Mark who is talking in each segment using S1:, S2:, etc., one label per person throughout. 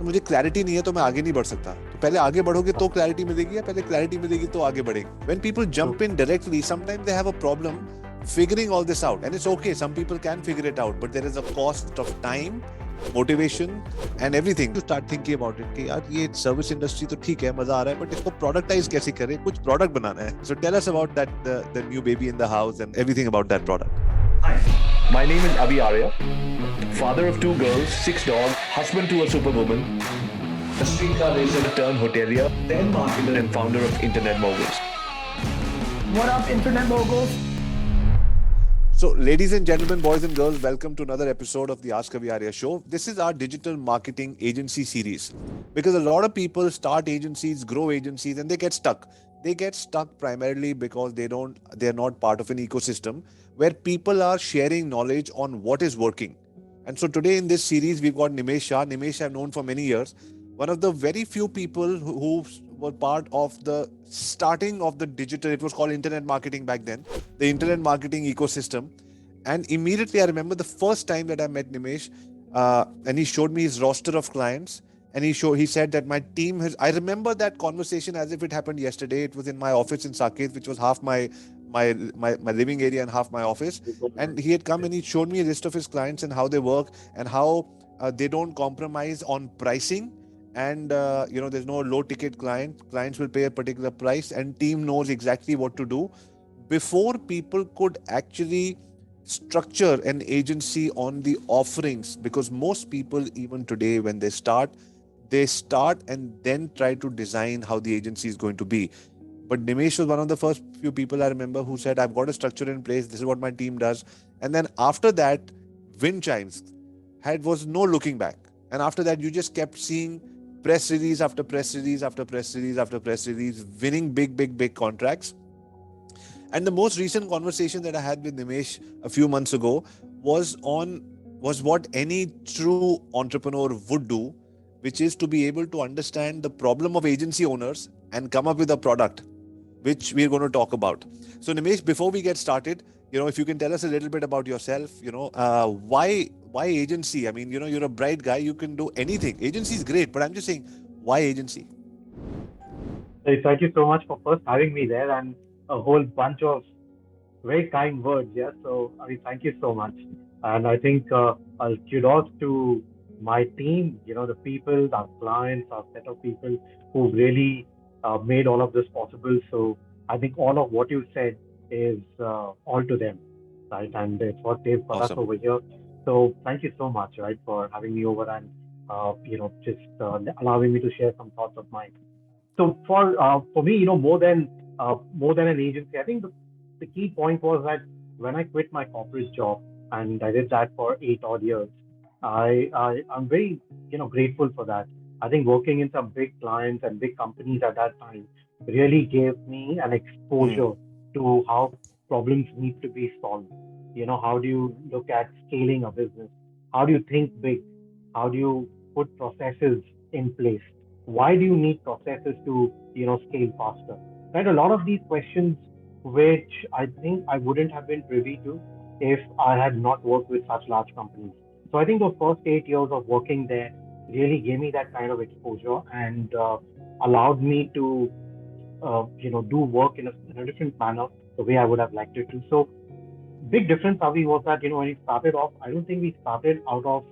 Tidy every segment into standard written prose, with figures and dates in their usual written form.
S1: मुझे क्लैरिटी नहीं है तो मैं आगे नहीं बढ़ सकता. तो पहले आगे बढ़ोगे तो क्लैरिटी मिलेगी, या पहले क्लैरिटी मिलेगी तो आगे बढ़ेंगे. When people jump in directly, sometimes they have a problem figuring all this out, and it's okay. Some people can figure it out, but there is a cost of time, motivation, and everything. To start thinking about it कि यार ये service industry तो ठीक है, मजा आ रहा है, but इसको प्रोडक्टाइज कैसे करें, कुछ प्रोडक्ट बनाना है. So tell us about that, the new baby in the house and everything about that product.
S2: Hi, my name is Avi Arya, father of 2 girls, 6 dogs, husband to a superwoman, a streetcar racer turned hotelier, then marketer and founder of Internet Moguls.
S3: What up, Internet Moguls?
S1: So, ladies and gentlemen, boys and girls, welcome to another episode of the Ask Avi Arya show. This is our digital marketing agency series, because a lot of people start agencies, grow agencies, and they get stuck. They get stuck primarily because they're not part of an ecosystem where people are sharing knowledge on what is working. And so today in this series, we've got Nimesh Shah. Nimesh I've known for many years. One of the very few people who were part of the starting of the digital, it was called internet marketing back then, the internet marketing ecosystem. And immediately I remember the first time that I met Nimesh, and he showed me his roster of clients. And he said that my team has, I remember that conversation as if it happened yesterday. It was in my office in Saket, which was half my living area and half my office. And he had come and he showed me a list of his clients and how they work, and how they don't compromise on pricing. And there's no low ticket clients will pay a particular price, and team knows exactly what to do. Before people could actually structure an agency on the offerings, because most people even today when they start and then try to design how the agency is going to be. But Nimesh was one of the first few people I remember who said, I've got a structure in place, this is what my team does. And then after that, wind chimes was no looking back. And after that, you just kept seeing press release after press release after press release after press release, winning big contracts. And the most recent conversation that I had with Nimesh a few months ago was what any true entrepreneur would do, which is to be able to understand the problem of agency owners and come up with a product, which we're going to talk about. So Nimesh, before we get started, if you can tell us a little bit about yourself, why agency? I mean, you're a bright guy, you can do anything. Agency is great, but I'm just saying, why agency?
S3: Hey, thank you so much for first having me there, and a whole bunch of very kind words. Yeah, so I mean, thank you so much. And I think kudos to my team, the people, our clients, our set of people who really made all of this possible. So I think all of what you said is all to them, right? And it's what they've put us
S1: Awesome.
S3: over here. So thank you so much, right, for having me over and just allowing me to share some thoughts of mine. So for me, more than an agency, I think the key point was that when I quit my corporate job and I did that for 8 odd years, I'm very grateful for that. I think working in some big clients and big companies at that time really gave me an exposure to how problems need to be solved. How do you look at scaling a business? How do you think big? How do you put processes in place? Why do you need processes to scale faster? Right, a lot of these questions which I think I wouldn't have been privy to if I had not worked with such large companies. So I think those first 8 years of working there really gave me that kind of exposure and allowed me to do work in a different manner the way I would have liked it to. So big difference, Avi, was that when we started off, I don't think we started out of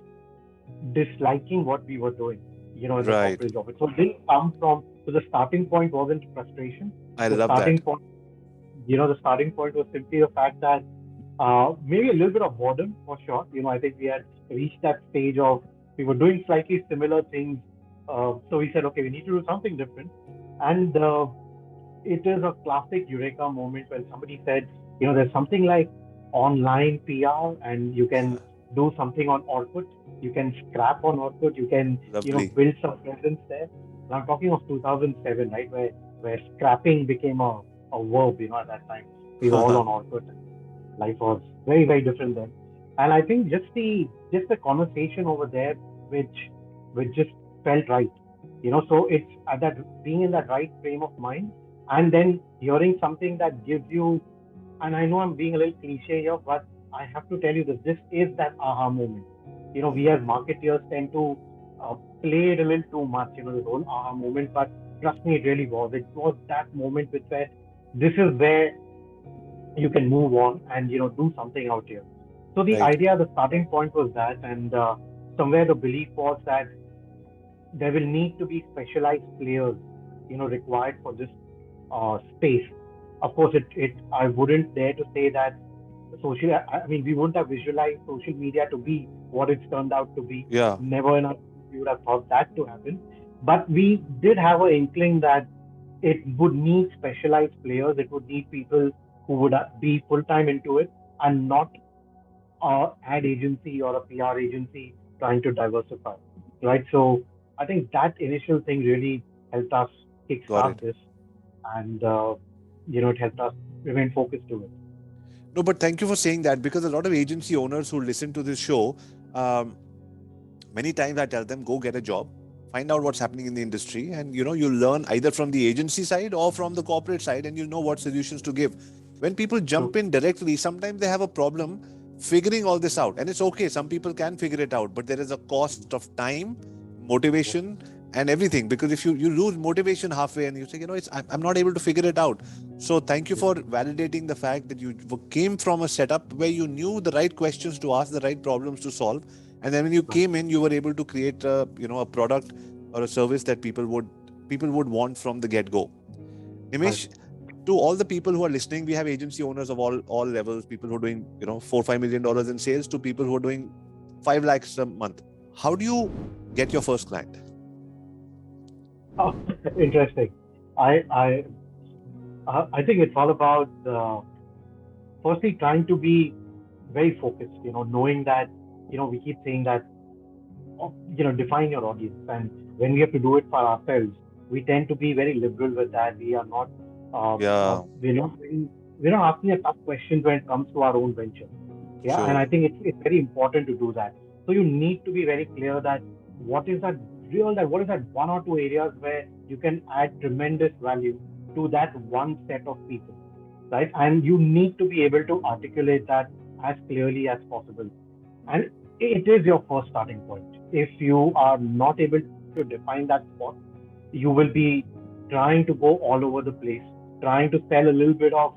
S3: disliking what we were doing, in the
S1: Right.
S3: corporate job. So it didn't come from, so the starting point wasn't frustration.
S1: I
S3: The
S1: love that.
S3: starting point, the starting point was simply the fact that maybe a little bit of boredom for sure. I think we had reached that stage of, we were doing slightly similar things. So we said, okay, we need to do something different. And it is a classic eureka moment when somebody said, there's something like online PR and you can do something on Orkut. You can scrap on Orkut. You can,
S1: Lovely.
S3: build some presence there. And I'm talking of 2007, right, where scrapping became a verb, at that time. We were all on Orkut. Life was very, very different then. And I think just the conversation over there, which just felt right. So it's at that being in that right frame of mind, and then hearing something that gives you, and I know I'm being a little cliche here, but I have to tell you this is that aha moment. We as marketeers tend to played a little too much, the whole aha moment. But trust me, it really was. It was that moment which said, this is where you can move on and do something out here. So the
S1: Right.
S3: idea, the starting point was that, and somewhere the belief was that there will need to be specialized players, required for this space. Of course, it I wouldn't dare to say that social. I mean, we wouldn't have visualized social media to be what it's turned out to be.
S1: Yeah.
S3: Never in our we would have thought that to happen. But we did have an inkling that it would need specialized players. It would need people who would be full time into it and not ad agency or a PR agency trying to diversify, right? So I think that initial thing really helped us
S1: Got
S3: kickstart
S1: it.
S3: this, and it helped us remain focused to it.
S1: No, but thank you for saying that, because a lot of agency owners who listen to this show, um, many times I tell them, go get a job, find out what's happening in the industry, and you learn either from the agency side or from the corporate side, and you know what solutions to give. When people jump
S3: True.
S1: in directly, sometimes they have a problem figuring all this out, and it's okay. Some people can figure it out, but there is a cost of time,
S3: Yeah.
S1: motivation, and everything. Because if you lose motivation halfway and you say, I'm not able to figure it out. So thank you
S3: Yeah.
S1: for validating the fact that you came from a setup where you knew the right questions to ask, the right problems to solve, and then when you
S3: Right.
S1: came in, you were able to create a product or a service that people would want from the get go.
S3: Right.
S1: Nimesh, to all the people who are listening, we have agency owners of all levels, people who are doing 4-5 million dollars in sales to people who are doing 5 lakhs a month. How do you get your first client?
S3: Oh, interesting. I I I think it's all about firstly trying to be very focused. Knowing that we keep saying that define your audience. And when we have to do it for ourselves, we tend to be very liberal with that. We are not,
S1: Yeah.
S3: we're not asking a tough questions when it comes to our own venture. Yeah, and
S1: Sure.
S3: I think it's very important to do that. So you need to be very clear that what is that what is that one or two areas where you can add tremendous value to that one set of people, right? And you need to be able to articulate that as clearly as possible. And it is your first starting point. If you are not able to define that spot, you will be trying to go all over the place, trying to sell a little bit of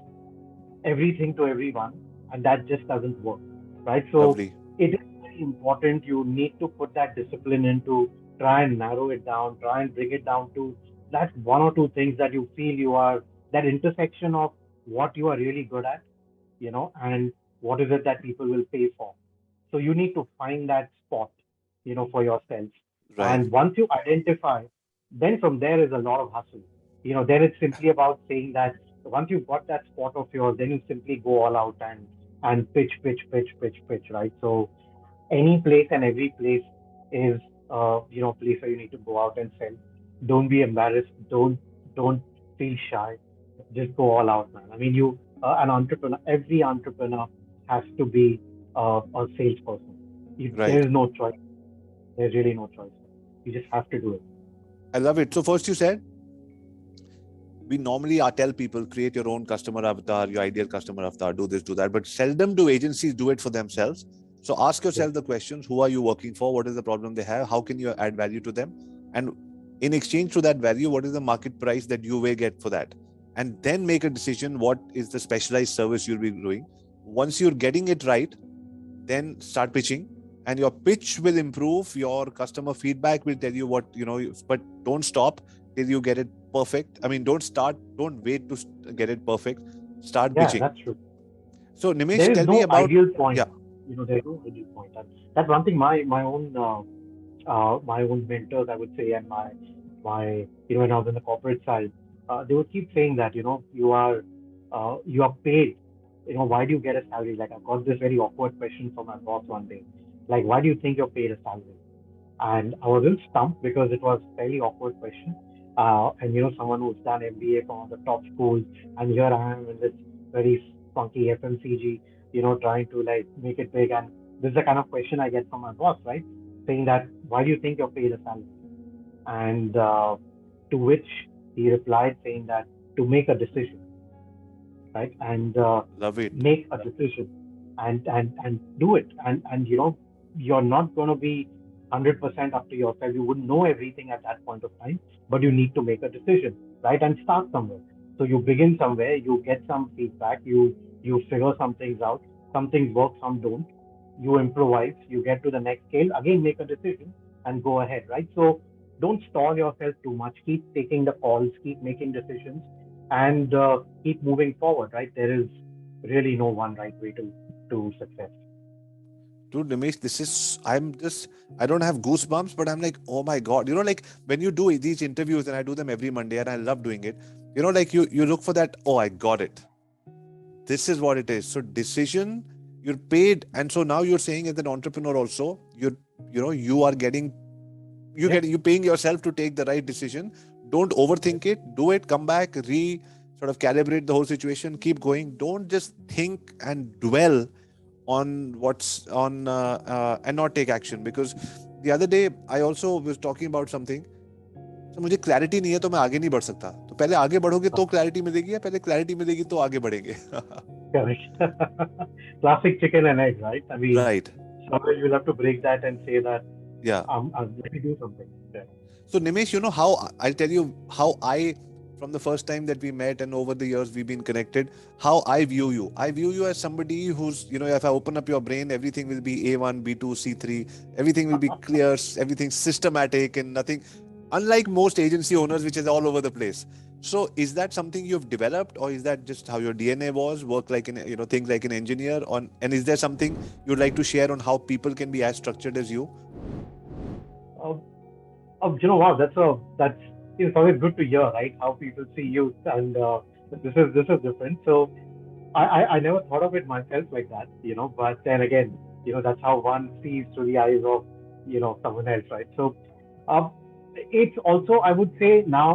S3: everything to everyone, and that just doesn't work, right? So
S1: Lovely.
S3: it is very important. You need to put that discipline into try and narrow it down, try and bring it down to that one or two things that you feel you are that intersection of what you are really good at, and what is it that people will pay for. So you need to find that spot, for yourself.
S1: Right.
S3: And once you identify, then from there is a lot of hustle. Then it's simply about saying that once you've got that spot of yours, then you simply go all out and pitch, pitch, pitch, pitch, pitch, right? So any place and every place is a place where you need to go out and sell. Don't be embarrassed. Don't feel shy. Just go all out, man. I mean, you an entrepreneur. Every entrepreneur has to be a salesperson. There
S1: Right.
S3: is no choice. There's really no choice. You just have to do it.
S1: I love it. So first you said, we normally tell people, create your own customer avatar, your ideal customer avatar, do this, do that, but seldom do agencies do it for themselves. So ask
S3: Yeah.
S1: yourself the questions: who are you working for? What is the problem they have? How can you add value to them? And in exchange to that value, what is the market price that you will get for that? And then make a decision: what is the specialized service you'll be doing? Once you're getting it right, then start pitching, and your pitch will improve. Your customer feedback will tell you what but don't stop till you get it perfect. I mean, don't wait to get it perfect. Start
S3: Yeah,
S1: pitching.
S3: that's true.
S1: So Nimesh,
S3: There is
S1: tell me
S3: no
S1: about.
S3: ideal point.
S1: Yeah.
S3: There's no ideal point. And that's one thing. My own mentors, I would say, and my when I was in the corporate side, they would keep saying that you are paid. Why do you get a salary? Like I got this very awkward question from my boss one day. Like, why do you think you're paid a salary? And I was in stumped because it was a fairly awkward question. And someone who's done MBA from one of the top schools, and here I am in this very funky FMCG, trying to like make it big. And this is the kind of question I get from my boss, right? Saying that, why do you think you're paid a salary? And to which he replied saying that to make a decision, right? And
S1: Love it.
S3: make a decision and do it. And you're not going to be 100% up to yourself. You wouldn't know everything at that point of time, but you need to make a decision, right? And start somewhere. So you begin somewhere, you get some feedback, you figure some things out, some things work, some don't. You improvise, you get to the next scale, again make a decision and go ahead, right? So don't stall yourself too much. Keep taking the calls, keep making decisions, and keep moving forward, right? There is really no one right way to success.
S1: Dude, Nimesh, I don't have goosebumps, but I'm like, oh my God. Like when you do these interviews, and I do them every Monday, and I love doing it, like you look for that, oh, I got it. This is what it is. So decision, you're paid. And so now you're saying as an entrepreneur also, you are getting,
S3: Yeah.
S1: you're paying yourself to take the right decision. Don't overthink it. Do it. Come back, sort of calibrate the whole situation. Keep going. Don't just think and dwell on what's on and not take action. Because the other day I also was talking about something. So मुझे clarity नहीं है तो मैं आगे नहीं बढ़ सकता. तो पहले आगे बढ़ोगे तो क्लैरिटी मिलेगी, या पहले क्लैरिटी मिलेगी तो आगे बढ़ेंगे.
S3: Correct. Classic chicken and egg, right? I mean,
S1: Right.
S3: somewhere you'll have to break that and say that
S1: Yeah.
S3: let me do something. Yeah.
S1: So Nimesh, how I'll tell you how I, from the first time that we met and over the years we've been connected, how I view you. I view you as somebody who's, if I open up your brain, everything will be A1, B2, C3. Everything will be clear, everything systematic and nothing, unlike most agency owners, which is all over the place. So is that something you've developed, or is that just how your DNA was, work like an, think like an engineer on, and is there something you'd like to share on how people can be as structured as you?
S3: Uh, wow, that's it's always good to hear, right? How people see you, and this is different. So I never thought of it myself like that, But then again, that's how one sees through the eyes of someone else, right? So um, it's also, I would say now,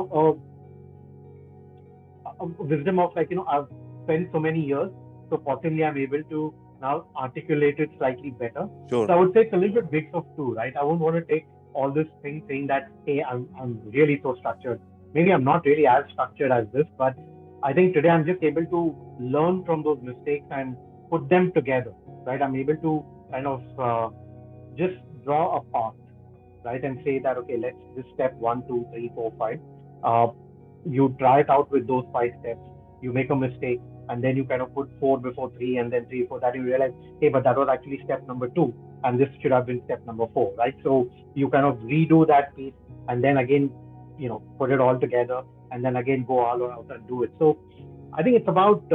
S3: wisdom of, like, I've spent so many years, so possibly I'm able to now articulate it slightly better.
S1: Sure.
S3: So I would say it's a little bit mix of two, right? I wouldn't want to take all this thing saying that, hey, I'm really so structured. Maybe I'm not really as structured as this, but I think today I'm just able to learn from those mistakes and put them together, right? I'm able to kind of just draw a path, right? And say that, okay, let's this step 1, 2, 3, 4, 5. Uh, you try it out with those 5 steps. You make a mistake, and then you kind of put 4 before 3, and then 3 before that. You realize, hey, but that was actually step number 2, and this should have been step number 4, right? So you kind of redo that piece, and then again, put it all together, and then again go all out and do it. So I think it's about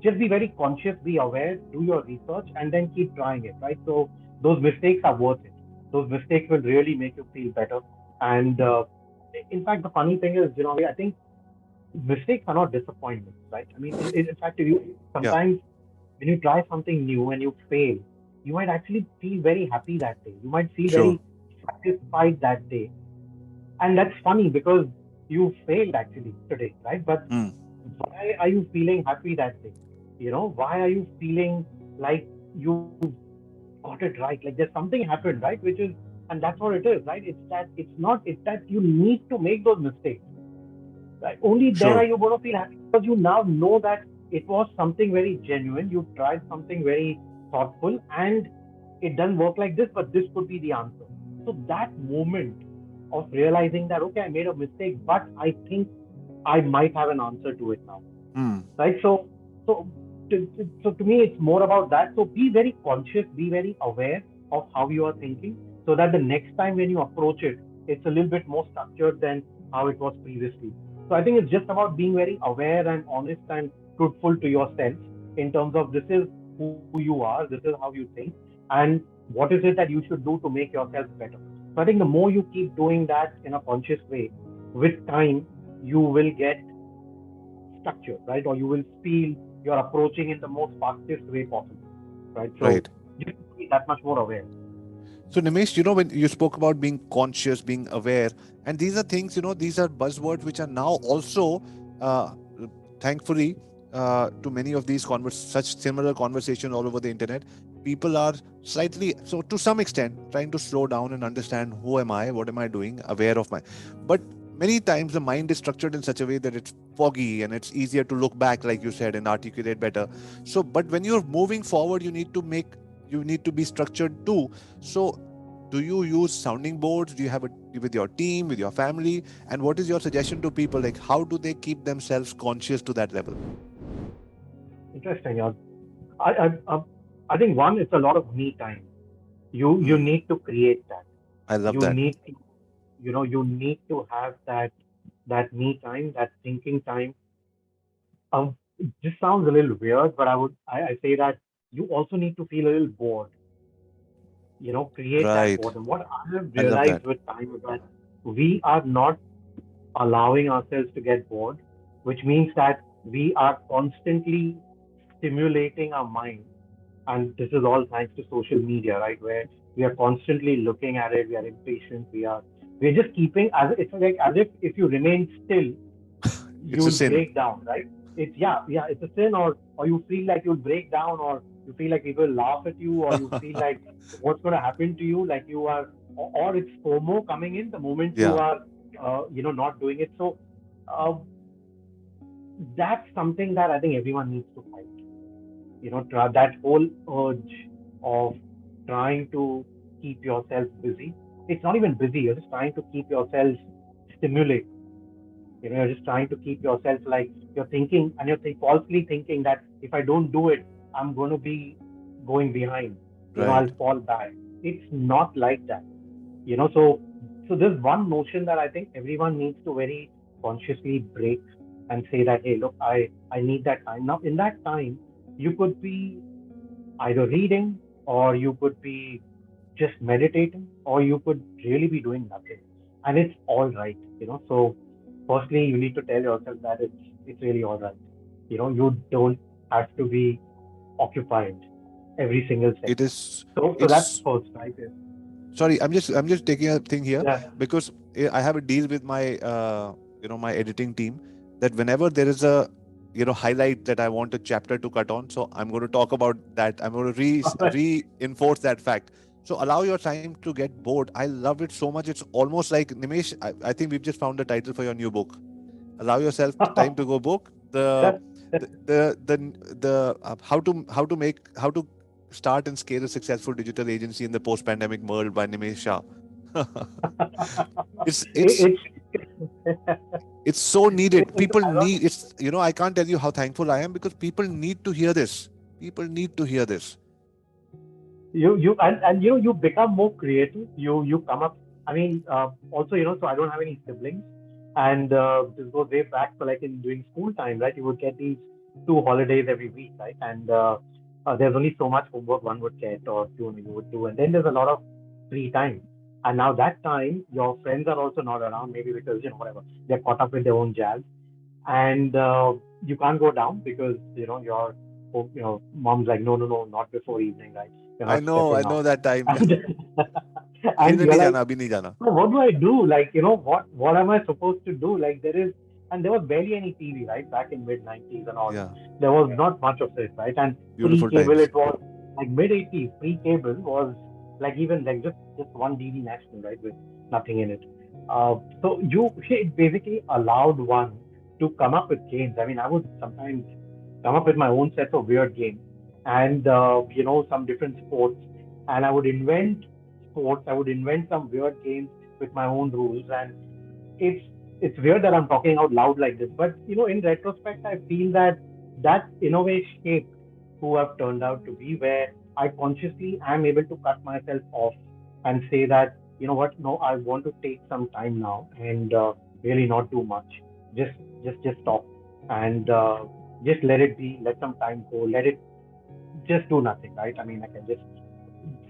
S3: just be very conscious, be aware, do your research, and then keep trying it, right? So those mistakes are worth it. Those mistakes will really make you feel better. And in fact, the funny thing is, I think mistakes are not disappointments, right? I mean, in fact, you sometimes when you try something new and you fail, you might actually feel very happy that day. You might feel very satisfied that day. And that's funny because you failed actually today, right? But why are you feeling happy that day? Why are you feeling like you got it right? Like there's something happened, right? Which is, and that's what it is, right? It's that you need to make those mistakes, right? Only then are you going to feel happy because you now know that it was something very genuine. You tried something very thoughtful and it doesn't work like this, but this could be the answer. So that moment of realizing that, okay, I made a mistake, but I think I might have an answer to it now, right? So to me, it's more about that. So be very conscious, be very aware of how you are thinking, so that the next time when you approach it, it's a little bit more structured than how it was previously. So I think it's just about being very aware and honest and truthful to yourself in terms of this is who you are, this is how you think, and what is it that you should do to make yourself better. So I think the more you keep doing that in a conscious way, with time, you will get structured, right? Or you will feel you're approaching in the most fastest way possible, right? So just be that much more aware.
S1: So Nimesh, when you spoke about being conscious, being aware, and these are things, these are buzzwords which are now also, thankfully, to many of these such similar conversations all over the internet, people are slightly, so to some extent, trying to slow down and understand who am I, what am I doing, aware of but many times the mind is structured in such a way that it's foggy and it's easier to look back, like you said, and articulate better. So, but when you're moving forward, you need to be structured too. So do you use sounding boards? Do you have it with your team, with your family? And what is your suggestion to people? Like, how do they keep themselves conscious to that level?
S3: Interesting. I think one, it's a lot of me time. You
S1: Hmm.
S3: need to create that.
S1: I love
S3: You
S1: that.
S3: need to, you need to have that me time, that thinking time. It just sounds a little weird, but I say that you also need to feel a little bored. Create that
S1: Right.
S3: boredom. What I have
S1: I love
S3: realized
S1: that.
S3: with time is that we are not allowing ourselves to get bored, which means that we are constantly stimulating our mind. And this is all thanks to social media, right? Where we are constantly looking at it, we are impatient, we're just keeping as it's like as if you remain still,
S1: It's a
S3: you'll
S1: sin.
S3: break down, right? It's yeah, it's a sin, or you feel like you'll break down, or you feel like people laugh at you, or you feel like what's going to happen to you, like you are, or it's FOMO coming in the moment you
S1: Yeah.
S3: are, not doing it. So uh, that's something that I think everyone needs to fight. That whole urge of trying to keep yourself busy. It's not even busy. You're just trying to keep yourself stimulated. You're just trying to keep yourself like you're thinking, and falsely thinking that if I don't do it, I'm going to be going behind.
S1: Right.
S3: I'll fall back. It's not like that. So there's one notion that I think everyone needs to very consciously break and say that, hey, look, I need that time. Now, in that time, you could be either reading, or you could be just meditating, or you could really be doing nothing. And it's all right. So firstly, you need to tell yourself that it's really all right. You don't have to be occupied every single
S1: It
S3: second.
S1: is.
S3: So that's
S1: It's
S3: first, right?
S1: sorry. I'm just taking a thing here
S3: Yeah.
S1: because I have a deal with my my editing team that whenever there is a highlight that I want a chapter to cut on, so I'm going to talk about that. I'm going to reinforce that fact. So allow your time to get bored. I love it so much. It's almost like Nimesh. I think we've just found the title for your new book. Allow yourself time to go book
S3: That-
S1: how to start and scale a successful digital agency in the post pandemic world by Nimesh Shah. it's it's
S3: it's
S1: it's so needed.
S3: it's
S1: People
S3: ironic.
S1: need it's I can't tell you how thankful I am because people need to hear this. People need to hear this.
S3: You become more creative. You come up. I mean, also, so I don't have any siblings, and this goes way back. So like in during school time, right, you would get these 2 holidays every week, right? And there's only so much homework one would get, or you would do, and then there's a lot of free time. And now that time, your friends are also not around, maybe because whatever, they're caught up with their own jazz, and you can't go down because your mom's like, no, no, no, not before evening, right? You're not
S1: I
S3: stepping
S1: know
S3: out.
S1: that time.
S3: And, and
S1: खेलने
S3: you're
S1: नहीं
S3: like,
S1: जाना अभी नहीं जाना.
S3: so what do I do? Like, what am I supposed to do? Like, and there was barely any TV, right? Back in mid 90s and all.
S1: Yeah,
S3: There was not much of it, right? And
S1: beautiful
S3: pre-cable,
S1: times.
S3: it was like mid 80s, pre-cable was like even like just one DD national, right? With nothing in it. So it basically allowed one to come up with games. I mean, I would sometimes come up with my own sets of weird games, and some different sports, and I would invent sports. I would invent some weird games with my own rules, and it's it's weird that I'm talking out loud like this, but in retrospect, I feel that in a way shaped who I've turned out to be, where I consciously am able to cut myself off and say that, what, no, I want to take some time now and really not do much. Just stop and just let it be, let some time go, let it just do nothing, right? I mean, I can just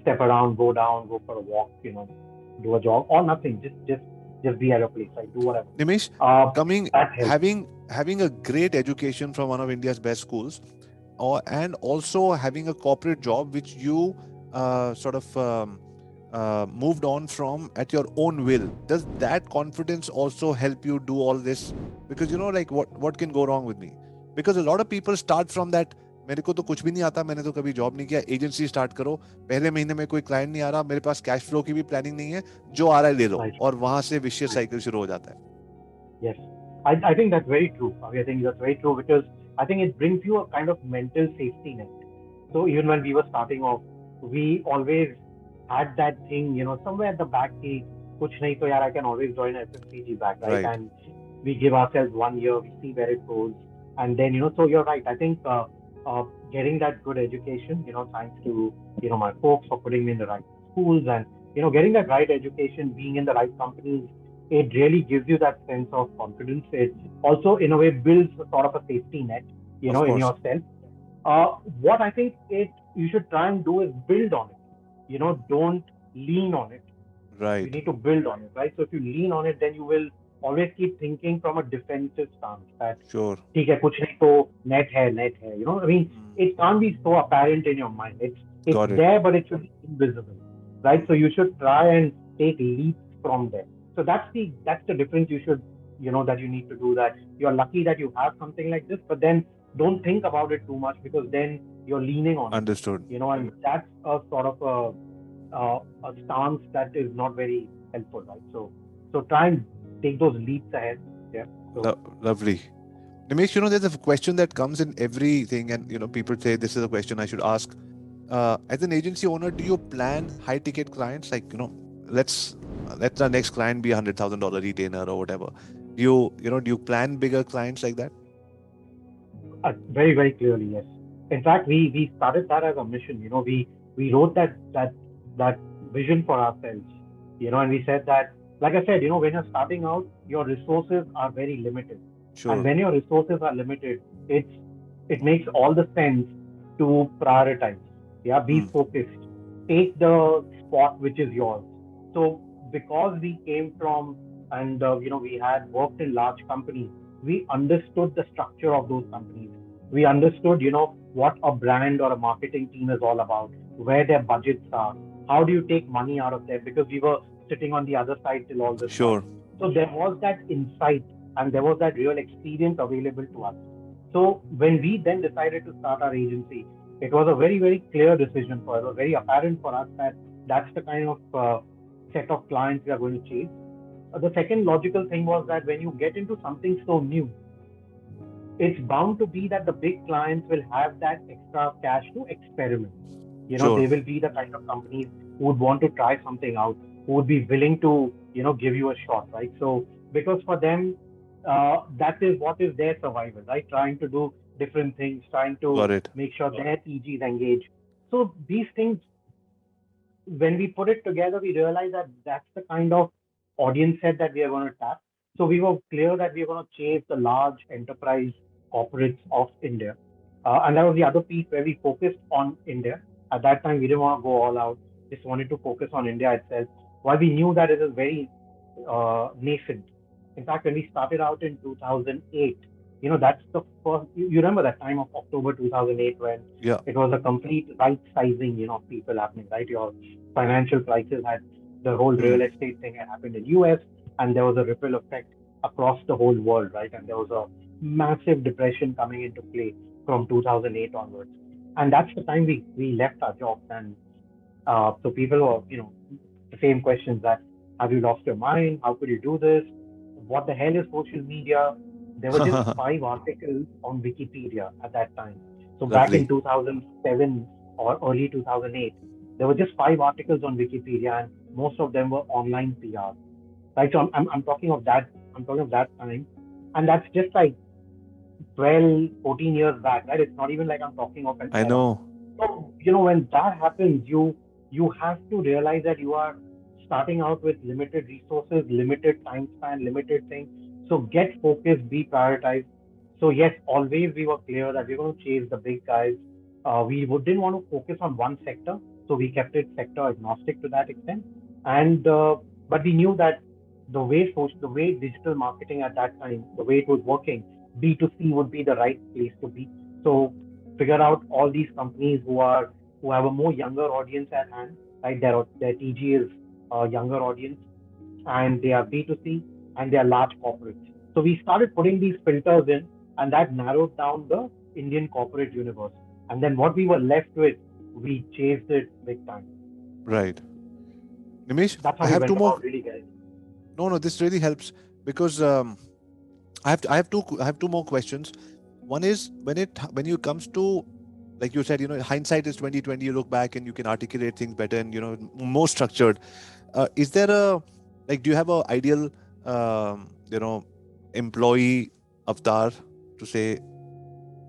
S3: step around, go down, go for a walk, do a jog or nothing. Just be at a place, right? Do whatever.
S1: Nimish,
S3: Uh,
S1: coming
S3: that helps.
S1: having a great education from one of India's best schools, and also having a corporate job which you sort of moved on from at your own will. Does that confidence also help you do all this? Because like what can go wrong with me? Because a lot of people start from that. मेरे को तो कुछ भी नहीं आता, मैंने तो कभी जॉब नहीं किया, एजेंसी स्टार्ट करो, पहले महीने में कोई क्लाइंट नहीं आ रहा, मेरे पास कैश फ्लो की भी प्लानिंग नहीं है, जो आ रहा है ले लो,
S3: Right.
S1: और वहां से विशियस
S3: Right.
S1: साइकिल शुरू हो जाता है.
S3: Yes. I think that's very true. I think that's very true because I think it brings you a kind of mental safety net. So even when we were starting off, we always had that thing, somewhere at the back, kuch nahi to yaar, I can always join FMCG back, right?
S1: Right.
S3: And we give ourselves 1 year, we see where it goes. And then, so you're right. I think uh, getting that good education, thanks to, my folks for putting me in the right schools and, getting that right education, being in the right companies, it really gives you that sense of confidence. It also, in a way, builds sort of a safety net,
S1: Of
S3: in
S1: course.
S3: yourself. What I think you should try and do is build on it. Don't lean on it. You
S1: Right.
S3: need to build on it, right? So if you lean on it, then you will always keep thinking from a defensive stance that
S1: Sure.
S3: ठीक है कुछ नहीं तो net है. I mean,
S1: Mm.
S3: it can't be so apparent in your mind. It's
S1: Got it.
S3: there, but it should be invisible, right? So you should try and take leaps from there. So that's the difference. You should that you need to do that. You're lucky that you have something like this, but then don't think about it too much because then you're leaning on it.
S1: Understood.
S3: And that's a sort of a stance that is not very helpful, right? So try and take those leaps ahead. Yeah. So
S1: Lovely. Nimesh, there's a question that comes in everything, and people say this is a question I should ask. As an agency owner, do you plan high ticket clients? Like, let's let our next client be $100,000 retainer or whatever. Do you plan bigger clients like that?
S3: very very clearly, yes. In fact, we started that as a mission. We wrote that vision for ourselves. And we said that, like I said, when you're starting out, your resources are very limited. And
S1: Sure.
S3: when your resources are limited, it makes all the sense to prioritize. Yeah, be
S1: Hmm.
S3: focused. Take the spot which is yours. So because we came from and we had worked in large companies, we understood the structure of those companies. We understood, what a brand or a marketing team is all about, where their budgets are, how do you take money out of them, because we were sitting on the other side till all this while.
S1: Sure.
S3: So there was that insight and there was that real experience available to us. So when we then decided to start our agency, it was a very, very clear decision for us. It was very apparent for us that that's the kind of set of clients we are going to chase. The second logical thing was that when you get into something so new, it's bound to be that the big clients will have that extra cash to experiment.
S1: Sure.
S3: They will be the kind of companies who would want to try something out, who would be willing to, give you a shot, right? So, because for them, that is what is their survival, right? Trying to do different things, trying
S1: Got
S3: to
S1: it.
S3: make sure their TGs engage. So, these things, when we put it together, we realized that that's the kind of audience set that we are going to tap. So we were clear that we are going to chase the large enterprise corporates of India. And that was the other piece where we focused on India. At that time, we didn't want to go all out, just wanted to focus on India itself. While we knew that it is very nascent. In fact, when we started out in 2008, that's the first, you remember that time of October 2008 when
S1: Yeah.
S3: it was a complete right sizing, of people happening, right? Your financial crisis had the whole real
S1: Hmm.
S3: estate thing had happened in US and there was a ripple effect across the whole world, right? And there was a massive depression coming into play from 2008 onwards. And that's the time we left our jobs. And so people were, the same questions that have you lost your mind? How could you do this? What the hell is social media? There were just 5 articles on Wikipedia at that time. So back in
S1: Lovely.
S3: 2007 or early 2008, there were just 5 articles on Wikipedia, and most of them were online PR. Right, so I'm talking of that. I'm talking of that time, and that's just like 12, 14 years back, right? It's not even like I'm talking of an
S1: I
S3: era.
S1: know.
S3: So, when that happens, you have to realize that you are starting out with limited resources, limited time span, limited things. So get focused, be prioritized. So yes, always we were clear that we're going to chase the big guys. Didn't want to focus on one sector, so we kept it sector agnostic to that extent. And but we knew that the way digital marketing at that time, the way it was working, B2C would be the right place to be. So figure out all these companies who have a more younger audience at hand, right? Their TG is a younger audience, and they are B2C and they are large corporates. So we started putting these filters in, and that narrowed down the Indian corporate universe. And then what we were left with, we chased it big time.
S1: Right. Nimesh,
S3: That's how
S1: I
S3: we
S1: have two
S3: went
S1: more.
S3: about really getting.
S1: No, this really helps because I have two more questions. One is when it comes to like you said, hindsight is 2020. You look back and you can articulate things better and more structured. Is there do you have a ideal employee avatar to say,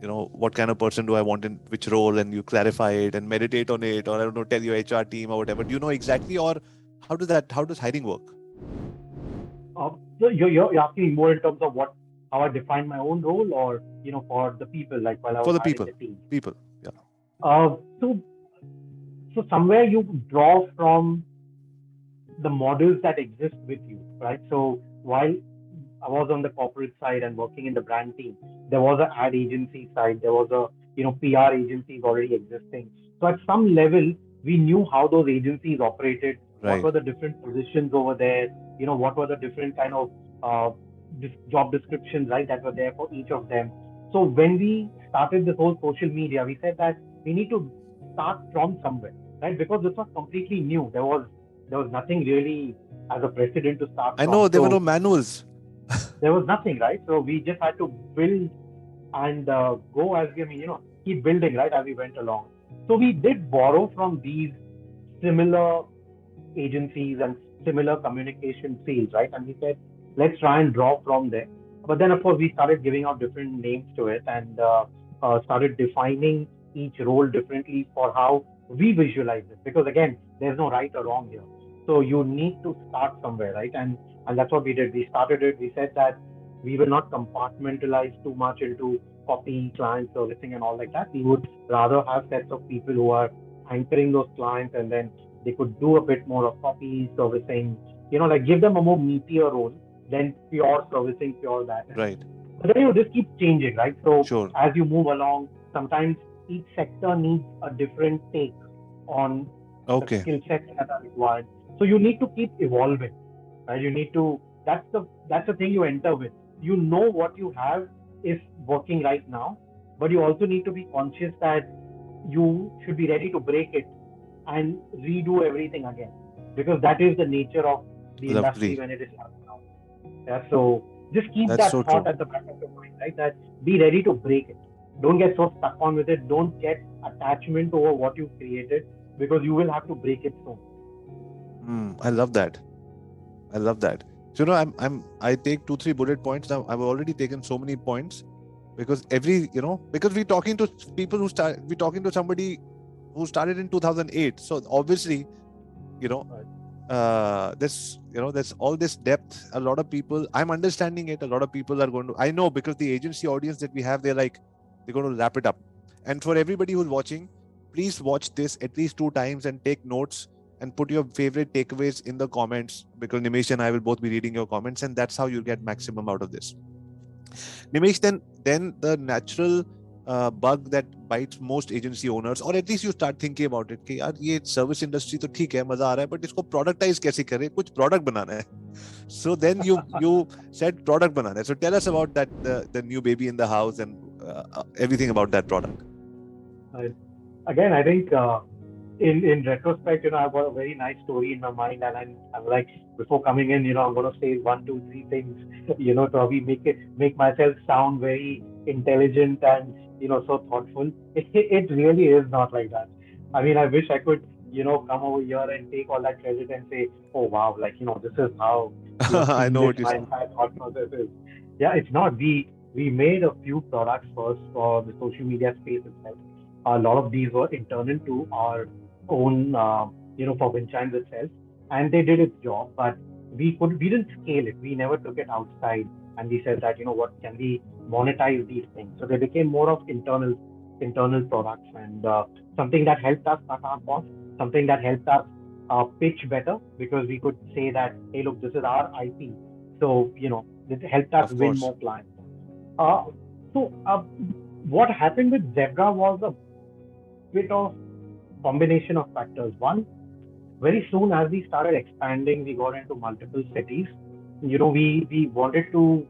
S1: what kind of person do I want in which role, and you clarify it and meditate on it, or I don't know, tell your HR team or whatever. Do you know exactly, or how does hiring work
S3: So you're asking me more in terms of how I define my own role, or for the people, like while I
S1: for
S3: was
S1: the
S3: hiring
S1: people?
S3: the team.
S1: People, yeah.
S3: Uh, so so somewhere you draw from the models that exist with you, right? So while I was on the corporate side and working in the brand team, there was an ad agency side, there was a PR agencies already existing. So at some level, we knew how those agencies operated, what
S1: Right,
S3: were the different positions over there, what were the different kind of uh, job descriptions, right, that were there for each of them. So when we started this whole social media, we said that we need to start from somewhere, right? Because this was completely new. There was nothing really as a precedent to start
S1: I know
S3: from.
S1: there were no
S3: So
S1: manuals.
S3: there was nothing, right? So we just had to build and go as we, keep building, right, as we went along. So we did borrow from these similar agencies and similar communication fields, right? And we said, let's try and draw from there. But then, of course, we started giving out different names to it, and started defining each role differently for how we visualize it. Because again, there's no right or wrong here. So you need to start somewhere, right? And that's what we did. We started it. We said that we will not compartmentalize too much into copy, client servicing, and all like that. We would rather have sets of people who are anchoring those clients, and then they could do a bit more of copy servicing, like give them a more meatier role than pure servicing, pure that.
S1: Right,
S3: But then, this keeps changing, right? So
S1: sure.
S3: as you move along, sometimes each sector needs a different take on the
S1: Okay,
S3: skill sets that are required. So you need to keep evolving, right? You need to. That's the thing you enter with. You know what you have is working right now, but you also need to be conscious that you should be ready to break it and redo everything again, because that is the nature of the industry
S1: lovely.
S3: when it is happening now. Yeah, so just keep
S1: That's
S3: that
S1: so
S3: thought
S1: true.
S3: at the back of your mind, right? That be ready to break it. Don't get so stuck on with it. Don't get attachment over what you created, because you will have to break it soon.
S1: I love that. I love that. So I take 2 3 bullet points now. I've already taken so many points because because we're talking to people we're talking to somebody who started in 2008. So obviously, you know,
S3: Right.
S1: there's all this depth. A lot of people, I'm understanding it. A lot of people are going to, I know, because the agency audience that we have, they're going to wrap it up. And for everybody who's watching, please watch this at least 2 times and take notes and put your favorite takeaways in the comments, because Nimesh and I will both be reading your comments, and that's how you'll get maximum out of this. Nimesh, then the natural bug that bites most agency owners, or at least you start thinking about it कि यार ये service industry तो ठीक है, मजा आ रहा है, but इसको प्रोडक्टाइज कैसे करें, कुछ प्रोडक्ट बनाना है. So then you said product banana. So tell us about that, the new baby in the house, and everything about that product.
S3: Right. Again, I think in retrospect, I've got a very nice story in my mind, and I'm like, before coming in, I'm gonna say one, two, three things, to probably make myself sound very intelligent and so thoughtful. It really is not like that. I mean, I wish I could come over here and take all that credit and say, oh wow, like this is how
S1: I know
S3: seamless
S1: what you
S3: my
S1: said.
S3: entire thought process is. Yeah, it's not. We made a few products first for the social media space itself. A lot of these were internal to our own, for Winchines itself, and they did its job. But we didn't scale it. We never took it outside, and we said that what can we monetize these things. So they became more of internal products, and something that helped us cut our costs, something that helped us pitch better, because we could say that, hey, look, this is our IP. So it helped us
S1: Of
S3: win
S1: course.
S3: more clients. Uh, so what happened with Zebra was a bit of combination of factors. One, very soon as we started expanding, we got into multiple cities. We wanted to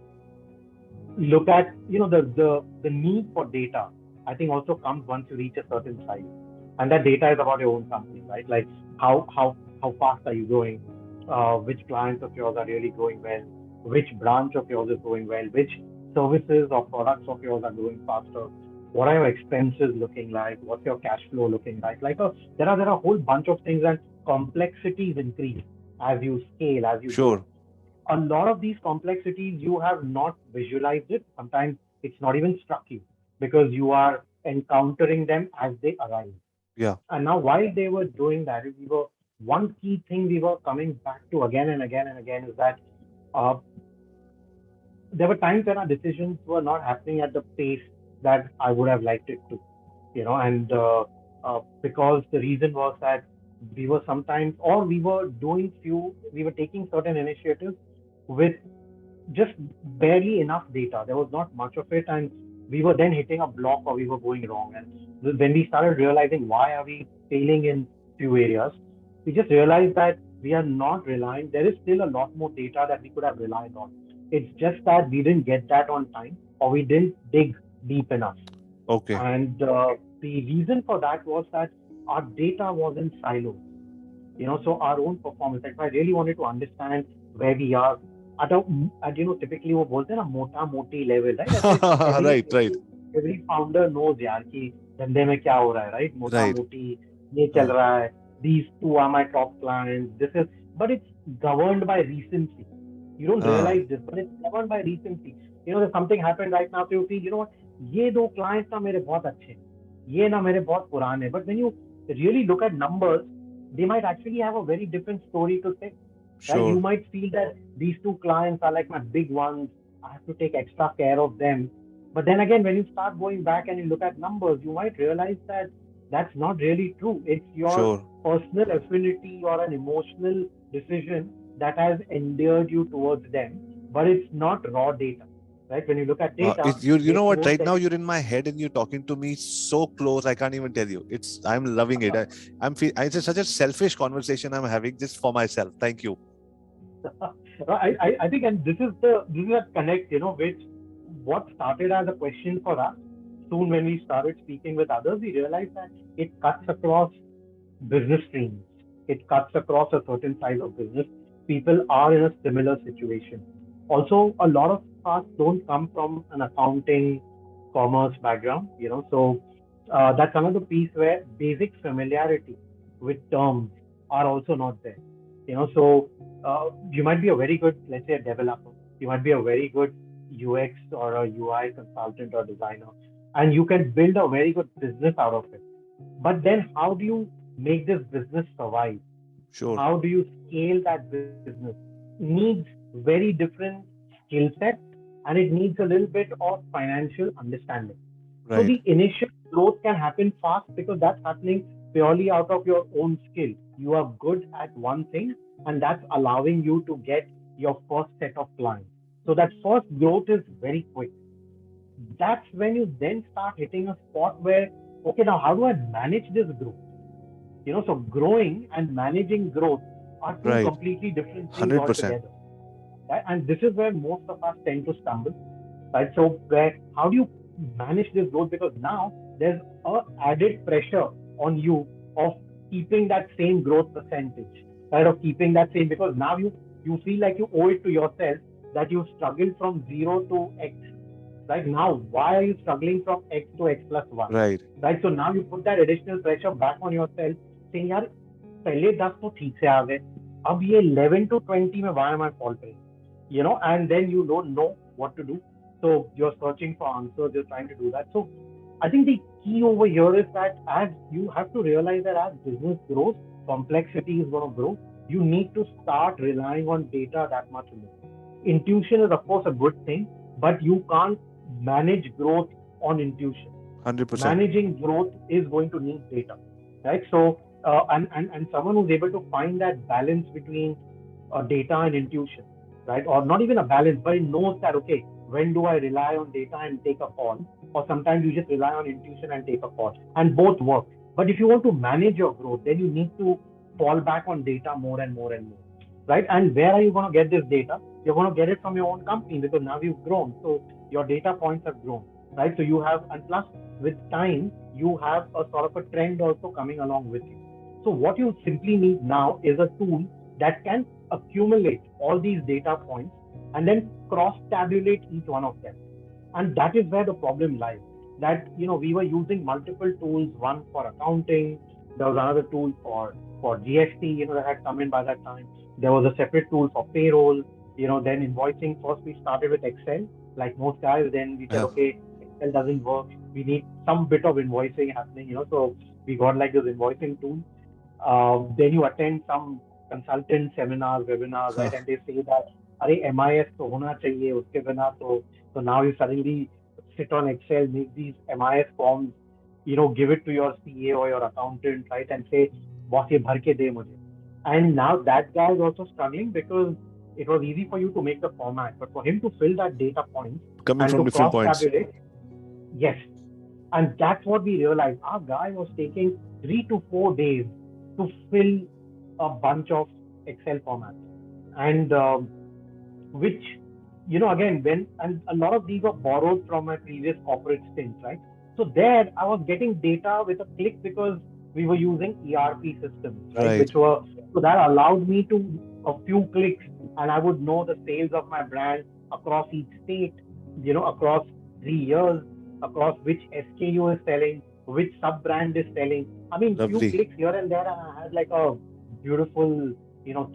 S3: look at the need for data. I think also comes once you reach a certain size, and that data is about your own company, right? Like how fast are you growing? Which clients of yours are really growing well? Which branch of yours is growing well? Which services or products of yours are growing faster? what are your expenses looking like, what's your cash flow looking like. There are a whole bunch of things, and complexities increase as you scale, as you grow.
S1: Sure.
S3: A lot of these complexities you have not visualized it. Sometimes it's not even struck you because you are encountering them as they arise.
S1: Yeah.
S3: And now, while they were doing that, one key thing we were coming back to again and again and again is that uh, there were times when our decisions were not happening at the pace that I would have liked it to, and because the reason was that we were sometimes, or we were taking certain initiatives with just barely enough data. There was not much of it, and we were then hitting a block or we were going wrong. And when we started realizing why are we failing in few areas, we just realized that we are not relying. There is still a lot more data that we could have relied on. It's just that we didn't get that on time or we didn't dig deep enough.
S1: Okay.
S3: And the reason for that was that our data was in silos. So our own performance. Like if I really wanted to understand where we are at a at typically वो बोलते हैं ना मोटा मोटी level, right? ऐसे every
S1: Right, right,
S3: every every founder knows यार कि धंधे में क्या हो रहा है, right? मोटा
S1: right.
S3: मोटी ये चल
S1: Uh,
S3: रहा है. These two are my top clients. But it's governed by recency. You don't
S1: uh,
S3: realize this, but it's governed by recency. If something happened right now, so you feel, what? ये दो clients ना मेरे बहुत अच्छे हैं. ये ना मेरे बहुत पुराने. But when you really look at numbers, they might actually have a very different story to say. Right? You
S1: sure,
S3: might feel that these two clients are like my big ones. I have to take extra care of them. But then again, when you start going back and you look at numbers, you might realize that that's not really true. It's your
S1: sure.
S3: personal affinity or an emotional decision that has endeared you towards them, but it's not raw data. Right? When you look at
S1: Wow.
S3: data,
S1: You
S3: they
S1: know what?
S3: don't
S1: Right
S3: tell
S1: now
S3: you.
S1: you're in my head and you're talking to me so close. I can't even tell you. I'm loving it. It's such a selfish conversation I'm having just for myself. Thank you.
S3: I think, and this is a connect, which what started as a question for us. Soon, when we started speaking with others, we realized that it cuts across business streams. It cuts across a certain size of business. People are in a similar situation. Also, a lot of us don't come from an accounting, commerce background, so that's another piece where basic familiarity with terms are also not there. So you might be a very good, let's say, a developer. You might be a very good UX or a UI consultant or designer, and you can build a very good business out of it. But then, how do you make this business survive?
S1: Sure.
S3: How do you scale that business? Needs very different skill set, and it needs a little bit of financial understanding. So
S1: Right.
S3: the initial growth can happen fast because that's happening purely out of your own skill. You are good at one thing, and that's allowing you to get your first set of clients. So that first growth is very quick. That's when you then start hitting a spot where, okay, now how do I manage this growth? So growing and managing growth are two
S1: Right.
S3: completely different things
S1: 100%.
S3: altogether. Right? And this is where most of us tend to stumble. Right? So where how do you manage this growth? Because now there's a added pressure on you of keeping that same growth percentage, right? Of keeping that same, because now you feel like you owe it to yourself that you struggled from zero to X. Right now, why are you struggling from X to X plus one?
S1: Right.
S3: Right? So now you put that additional pressure back on yourself, saying, यार पहले 10 तो ठीक से आ गए, अब ये 11 to 20 में why am I faltering? And then you don't know what to do. So you're searching for answers, you're trying to do that. So I think the key over here is that as you have to realize that as business grows, complexity is going to grow. You need to start relying on data that much more. Intuition is, of course, a good thing, but you can't manage growth on intuition.
S1: 100%.
S3: Managing growth is going to need data, right? So, and someone who's able to find that balance between data and intuition, right? Or not even a balance, but it knows that, okay, when do I rely on data and take a call? Or sometimes you just rely on intuition and take a call, and both work. But if you want to manage your growth, then you need to fall back on data more and more and more, right? And where are you going to get this data? You're going to get it from your own company because now you've grown. So your data points have grown, right? So you have, and plus with time, you have a sort of a trend also coming along with you. So what you simply need now is a tool that can accumulate all these data points and then cross tabulate each one of them. And that is where the problem lies. that, we were using multiple tools, one for accounting, there was another tool for GST, that had come in by that time. There was a separate tool for payroll, then invoicing. First, we started with Excel, like most guys. Then we said,
S1: Yeah.
S3: okay, Excel doesn't work. We need some bit of invoicing happening, so we got like those invoicing tools. Then you attend some consultant seminars, webinars, right? And they say that, अरे MIS तो होना चाहिए, उसके बिना so now you suddenly sit on Excel, make these MIS forms, give it to your CA or your accountant, right? And say, boss, ये भर के दे मुझे. And now that guy is also struggling because it was easy for you to make the format, but for him to fill that data points
S1: Coming
S3: and
S1: from
S3: to
S1: different points.
S3: cross-tabulate, yes. And that's what we realized. Our guy was taking 3 to 4 days to fill a bunch of Excel formats. And which, again, and a lot of these were borrowed from my previous corporate stints, right? So there I was getting data with a click because we were using ERP systems, right? So that allowed me to a few clicks, and I would know the sales of my brand across each state, across 3 years, across which SKU is selling, which sub brand is selling. I mean, few
S1: Lovely.
S3: clicks here and there, and I had like a beautiful,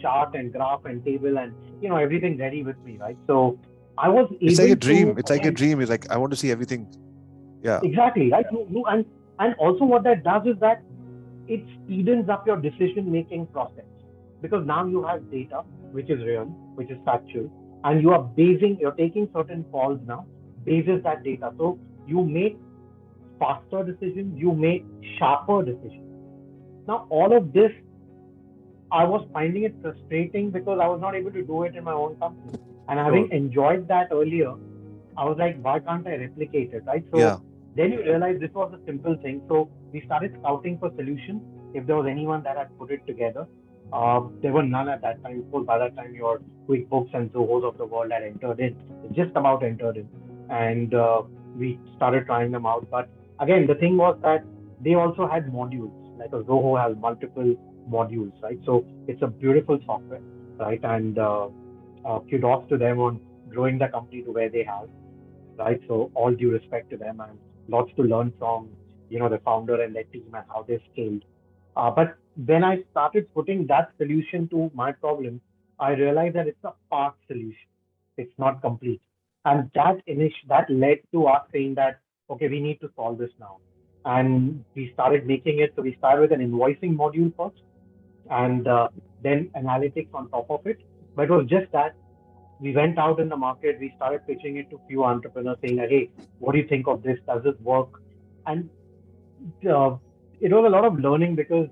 S3: chart and graph and table and, everything ready with me, right? So I was able
S1: It's like a dream.
S3: to,
S1: It's like a
S3: again,
S1: dream. It's like, I want to see everything. Yeah.
S3: exactly, right? And also what that does is that it speeds up your decision making process, because now you have data which is real, which is factual, and you're taking certain calls now basis that data. So you make faster decisions, you make sharper decisions. Now all of this, I was finding it frustrating because I was not able to do it in my own company. And having enjoyed that earlier, I was like, why can't I replicate it, right? So
S1: Yeah.
S3: then you realize this was a simple thing. So we started scouting for solutions. If there was anyone that had put it together, there were none at that time. Of course, by that time, your QuickBooks and Zohos of the world had entered in, just about entered in. And we started trying them out. But again, the thing was that they also had modules, like a Zoho has multiple modules, right? So it's a beautiful software, right? And kudos to them on growing the company to where they have, right? So all due respect to them, and lots to learn from, the founder and their team and how they scaled. But when I started putting that solution to my problem, I realized that it's a part solution. It's not complete. And that led to us saying that, okay, we need to solve this now. And we started making it. So we started with an invoicing module first, and then analytics on top of it. But it was just that we went out in the market, we started pitching it to few entrepreneurs saying, hey, what do you think of this? Does this work? And uh, it was a lot of learning because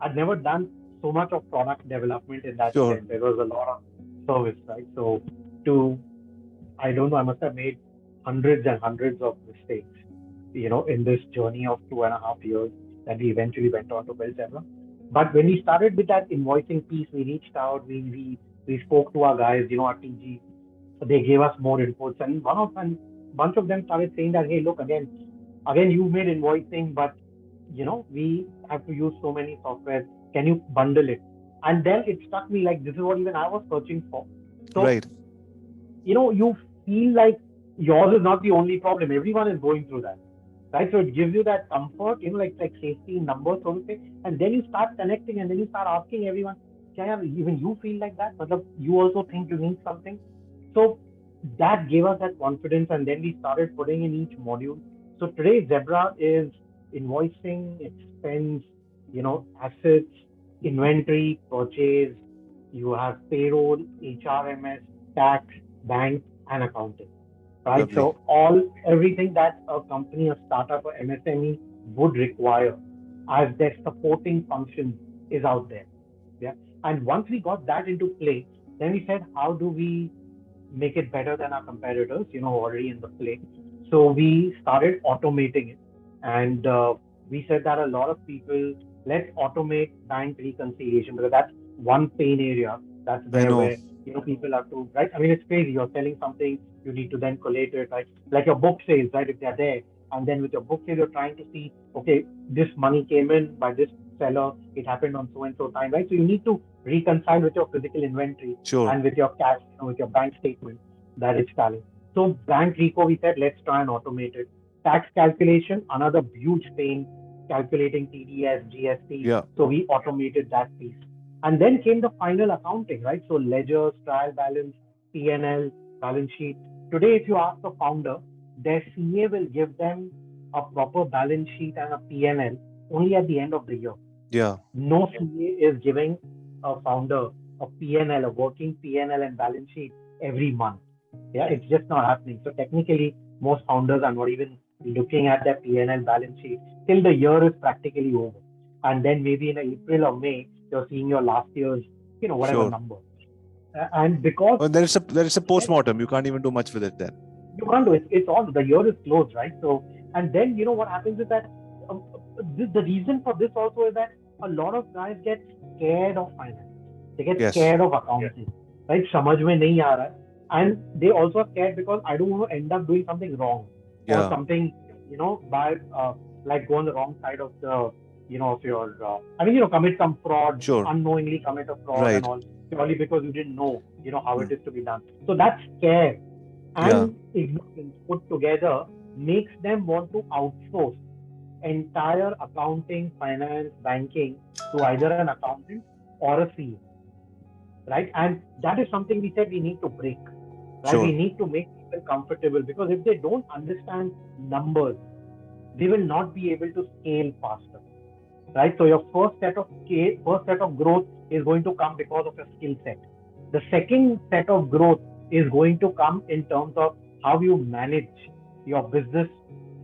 S3: I'd never done so much of product development in that
S1: Sure.
S3: sense. There was a lot of service, right? So to, I don't know, I must have made hundreds and hundreds of mistakes, in this journey of 2.5 years that we eventually went on to build Zebra. But when we started with that invoicing piece, we reached out, we spoke to our guys, our TG. So they gave us more inputs, and bunch of them started saying that, hey, look, again, you made invoicing, but we have to use so many software. Can you bundle it? And then it struck me like this is what even I was searching for. So
S1: Right.
S3: you feel like yours is not the only problem. Everyone is going through that, right? So it gives you that comfort, like safety in numbers, so to say. And then you start connecting, and then you start asking everyone, "Kya even you feel like that? Matlab, you also think you need something?" So that gave us that confidence, and then we started putting in each module. So today Zebra is invoicing, expense, assets, inventory, purchase. You have payroll, HRMS, tax, bank, and accounting, right?
S1: Lovely.
S3: So everything that a company, a startup, or MSME would require as their supporting function is out there. Yeah. And once we got that into play, then we said, how do we make it better than our competitors, already in the play? So we started automating it. And we said that a lot of people, let's automate bank reconciliation, because that's one pain area. That's
S1: I know.
S3: where people have to, right? I mean, it's crazy. You're selling something, you need to then collate it, right? Like your book sales, right? If they're there, and then with your book sales, you're trying to see, okay, this money came in by this seller, it happened on so and so time, right? So you need to reconcile with your physical inventory
S1: Sure.
S3: and with your cash, with your bank statement that it's tallying. So bank reco, we said, let's try and automate it. Tax calculation, another huge pain, calculating TDS, GST.
S1: Yeah.
S3: So we automated that piece. And then came the final accounting, right? So ledgers, trial balance, P&L, balance sheet. Today, if you ask the founder, their CA will give them a proper balance sheet and a P&L only at the end of the year.
S1: Yeah.
S3: No CA is giving a founder a P&L, a working P&L and balance sheet every month. Yeah, it's just not happening. So technically, most founders are not even looking at their P&L balance sheet till the year is practically over. And then maybe in April or May, you're seeing your last year's, whatever
S1: Sure.
S3: number. And because
S1: Well, there is a post-mortem. You can't even do much with it then.
S3: you can't do it, it's all, the year is closed, right? So, and then, what happens is that the reason for this also is that a lot of guys get scared of finance. They get
S1: Yes.
S3: scared of accounting, right? Samajh mein nahi aa raha hai. And they also are scared because I don't want to end up doing something wrong or
S1: Yeah.
S3: something, by like go on the wrong side of the, of your, commit some fraud,
S1: Sure.
S3: unknowingly commit a fraud
S1: Right.
S3: and all, purely because you didn't know, how
S1: Hmm.
S3: it is to be done. So that scare
S1: Yeah.
S3: and ignorance put together makes them want to outsource entire accounting, finance, banking to either an accountant or a CEO, right? And that is something we said we need to break, right? We
S1: Sure.
S3: need to make people comfortable because if they don't understand numbers, they will not be able to scale faster, right? So your first set of growth is going to come because of your skill set. The second set of growth is going to come in terms of how you manage your business,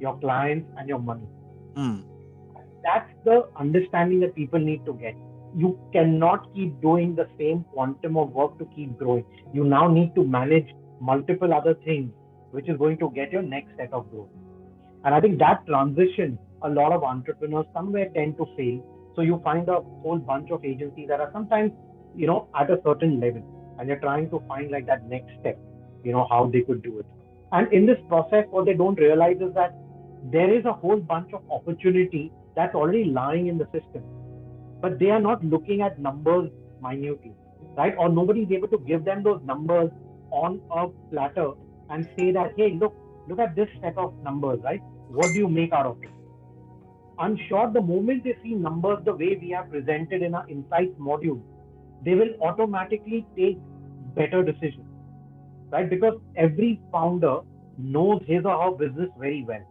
S3: your clients, and your money.
S1: Hmm.
S3: That's the understanding that people need to get. You cannot keep doing the same quantum of work to keep growing. You now need to manage multiple other things, which is going to get your next set of growth. And I think that transition, a lot of entrepreneurs somewhere tend to fail. So you find a whole bunch of agencies that are sometimes, at a certain level, and they're trying to find like that next step, how they could do it. And in this process, what they don't realize is that there is a whole bunch of opportunity that's already lying in the system, but they are not looking at numbers minutely, right? Or nobody is able to give them those numbers on a platter and say that, hey, look at this set of numbers, right? What do you make out of it? I'm sure the moment they see numbers the way we have presented in our insights module, they will automatically take better decisions, right? Because every founder knows his or her business very well.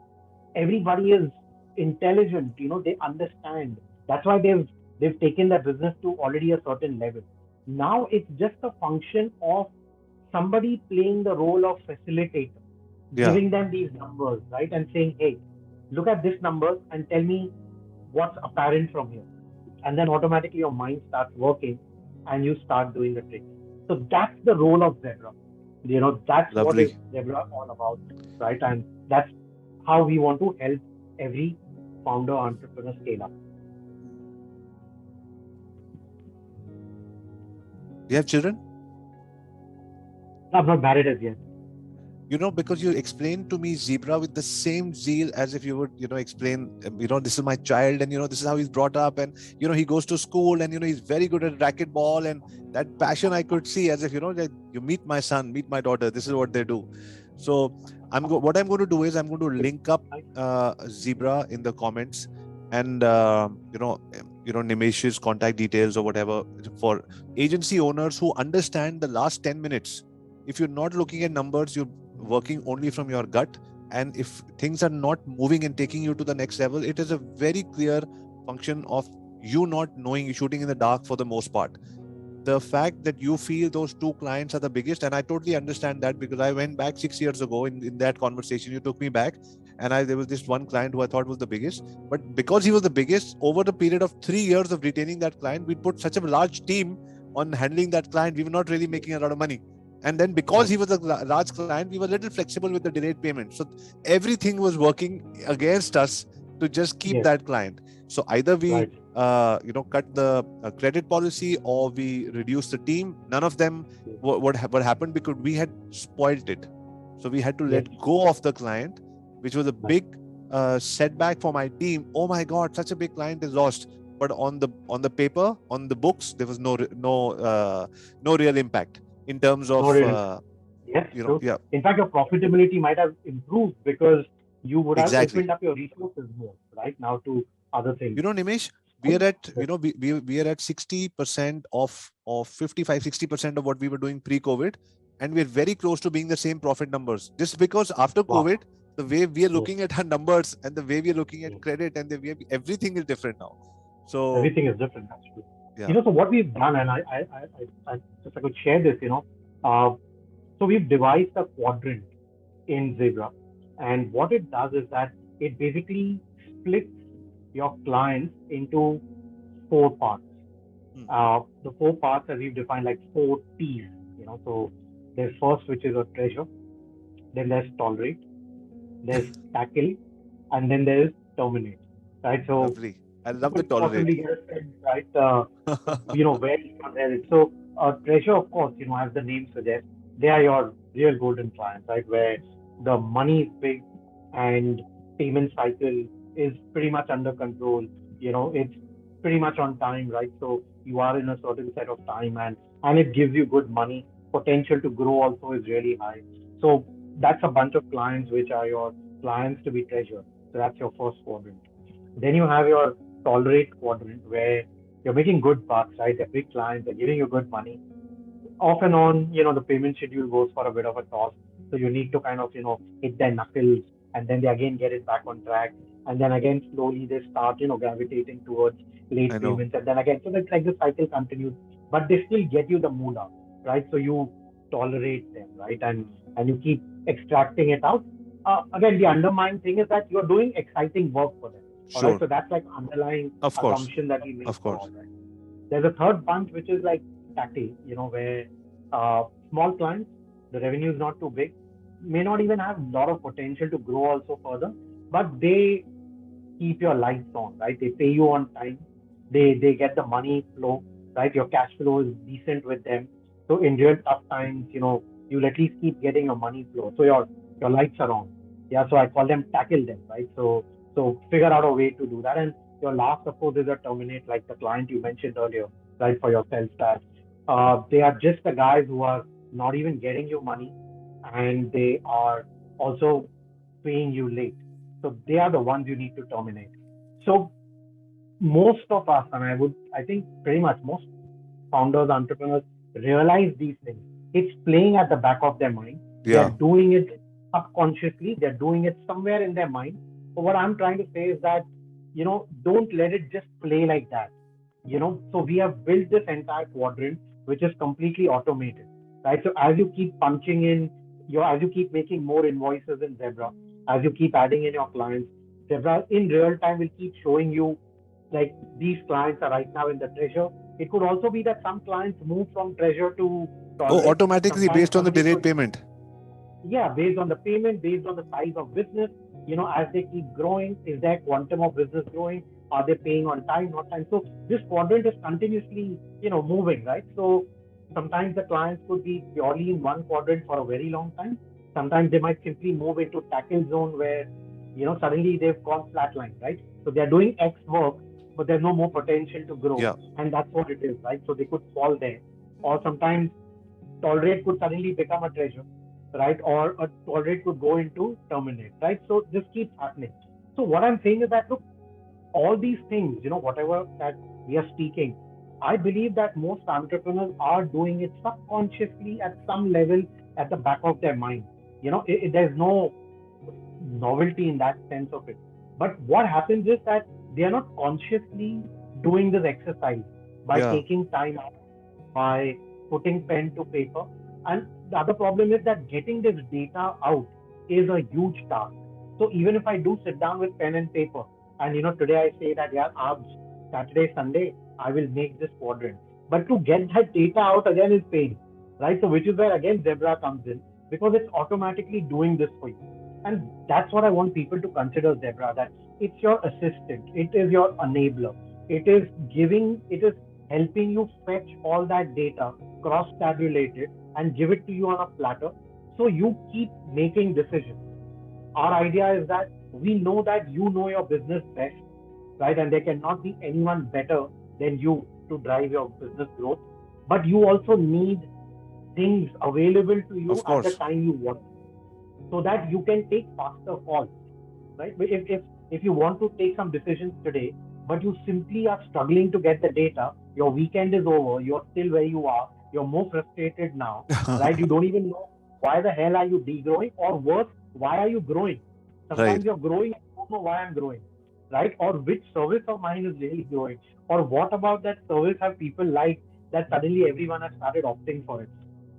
S3: Everybody is intelligent, they understand. That's why they've taken their business to already a certain level. Now it's just a function of somebody playing the role of facilitator,
S1: Yeah.
S3: giving them these numbers, right? And saying, hey, look at this numbers and tell me what's apparent from here. And then automatically your mind starts working and you start doing the trick. So that's the role of Zebra. That's what is
S1: Lovely.
S3: Zebra all about, right? And that's how we want to help every founder entrepreneur scale up.
S1: You have children?
S3: I'm not married as yet.
S1: Because you explained to me Zebra with the same zeal as if you would, explain, this is my child and, this is how he's brought up and, he goes to school and, he's very good at racquetball and that passion I could see as if, that you meet my son, meet my daughter, this is what they do. So what I'm going to do is I'm going to link up Zebra in the comments and, Nimesh's contact details or whatever for agency owners who understand the last 10 minutes. If you're not looking at numbers, you're working only from your gut, and if things are not moving and taking you to the next level, it is a very clear function of you not knowing, shooting in the dark for the most part. The fact that you feel those two clients are the biggest, and I totally understand that because I went back 6 years ago in that conversation, you took me back, and there was this one client who I thought was the biggest, but because he was the biggest, over the period of 3 years of retaining that client, we put such a large team on handling that client, we were not really making a lot of money. And then because he was a large client, we were a little flexible with the delayed payment. So everything was working against us to just keep that client. So either we, cut the credit policy or we reduce the team. None of them what happened because we had spoiled it. So we had to let go of the client, which was a big setback for my team. Oh my God, such a big client is lost. But on the paper, on the books, there was no real impact. In terms of,
S3: Yes, true.
S1: yeah.
S3: In fact, your profitability might have improved because you would have
S1: Exactly.
S3: opened up your resources more, right, now to other things.
S1: Nimesh, we are at, we are at 60% of 55, 60% of what we were doing pre-COVID, and we're very close to being the same profit numbers. Just because after
S3: Wow.
S1: COVID, the way we are
S3: Yes,
S1: looking at our numbers and the way we are looking at
S3: yes.
S1: credit and the way everything is different now. So
S3: Everything is different, actually.
S1: yeah,
S3: So what we've done, and if I could share this, uh, so we've devised a quadrant in Zebra, and what it does is that it basically splits your clients into four parts.
S1: hmm,
S3: The four parts as we've defined like four T's. So there's first, which is a treasure, then there's tolerate, there's tackle, and then there's terminate. Right. So
S1: lovely. I
S3: you
S1: love the
S3: could
S1: tolerate.
S3: possibly get a sense, right? Where you can have it. So, treasure, of course, as the name suggests, they are your real golden clients, right? Where the money is big and payment cycle is pretty much under control. It's pretty much on time, right? So you are in a certain set of time, and it gives you good money. Potential to grow also is really high. So that's a bunch of clients which are your clients to be treasured. So that's your first quadrant. Then you have your tolerate quadrant where you're making good bucks, right? They're big clients, they're giving you good money. Off and on, the payment schedule goes for a bit of a toss. So you need to kind of, hit their knuckles and then they again get it back on track. And then again, slowly they start, gravitating towards
S1: I
S3: late
S1: know.
S3: payments. And then again, so it's like the cycle continues, but they still get you the mood out, right? So you tolerate them, right? And you keep extracting it out. Again, the underlying thing is that you're doing exciting work for them. All right.
S1: Sure.
S3: So that's like underlying
S1: Of course.
S3: assumption that we make
S1: Of
S3: for
S1: course.
S3: all right. There's a third bunch which is like tackle, where small clients, the revenue is not too big, may not even have a lot of potential to grow also further, but they keep your lights on, right? They pay you on time. They get the money flow, right? Your cash flow is decent with them. So in real tough times, you'll at least keep getting your money flow. So your lights are on. Yeah. So I call them tackle them, right? So figure out a way to do that. And your last, of course, is a terminate, like the client you mentioned earlier, right? For yourself that they are just the guys who are not even getting you money, and they are also paying you late. So they are the ones you need to terminate. So most of us, and I think pretty much most founders, entrepreneurs realize these things. It's playing at the back of their mind. They're
S1: Yeah.
S3: doing it subconsciously. They're doing it somewhere in their mind. So what I'm trying to say is that, don't let it just play like that. So we have built this entire quadrant, which is completely automated, right? So as you keep punching in as you keep making more invoices in Zebra, as you keep adding in your clients, Zebra in real time will keep showing you like these clients are right now in the treasure. It could also be that some clients move from treasure to
S1: Oh,
S3: tolerate.
S1: automatically
S3: Sometimes
S1: based on the
S3: somebody
S1: delayed
S3: could,
S1: payment.
S3: yeah, based on the payment, based on the size of business, as they keep growing, is their quantum of business growing? Are they paying on time, not time? So this quadrant is continuously, moving, right? So sometimes the clients could be purely in one quadrant for a very long time. Sometimes they might simply move into tackle zone where, suddenly they've gone flatline, right? So they're doing X work, but there's no more potential to grow.
S1: Yeah.
S3: And that's what it is, right? So they could fall there. Or sometimes tolerate could suddenly become a treasure, right? Or a tolerate could go into terminate, right? So this keeps happening. So what I'm saying is that look, all these things, whatever that we are speaking, I believe that most entrepreneurs are doing it subconsciously at some level at the back of their mind. There's no novelty in that sense of it. But what happens is that they are not consciously doing this exercise by
S1: Yeah.
S3: taking time out, by putting pen to paper. And the other problem is that getting this data out is a huge task. So even if I do sit down with pen and paper, and today I say that yeah, Saturday, Sunday, I will make this quadrant. But to get that data out again is pain, right? So which is where again Zebra comes in because it's automatically doing this for you. And that's what I want people to consider Zebra, that it's your assistant, it is your enabler, it is helping you fetch all that data, cross tabulate it, and give it to you on a platter. So you keep making decisions. Our idea is that we know that you know your business best, right? And there cannot be anyone better than you to drive your business growth. But you also need things available to you
S1: Of
S3: at the
S1: course.
S3: time you want so that you can take faster calls. right? But if you want to take some decisions today, but you simply are struggling to get the data, your weekend is over, you're still where you are, you're more frustrated now, right? You don't even know why the hell are you degrowing, or worse, why are you growing?
S1: Right.
S3: Sometimes you're growing, I don't know why I'm growing, right? Or which service of mine is really growing, or what about that service have people liked that suddenly everyone has started opting for it.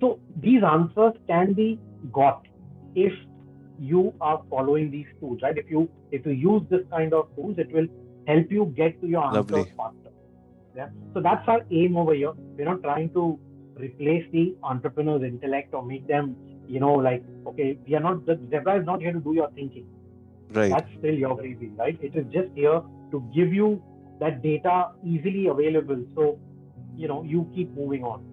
S3: So these answers can be got if you are following these tools, right? If you use this kind of tools, it will help you get to your answers
S1: Lovely.
S3: faster. Yeah. So that's our aim over here. We're not trying to replace the entrepreneur's intellect or make them, like, okay, we are not, the Zebra is not here to do your thinking.
S1: Right.
S3: That's still your baby, right? It is just here to give you that data easily available. So, you keep moving on.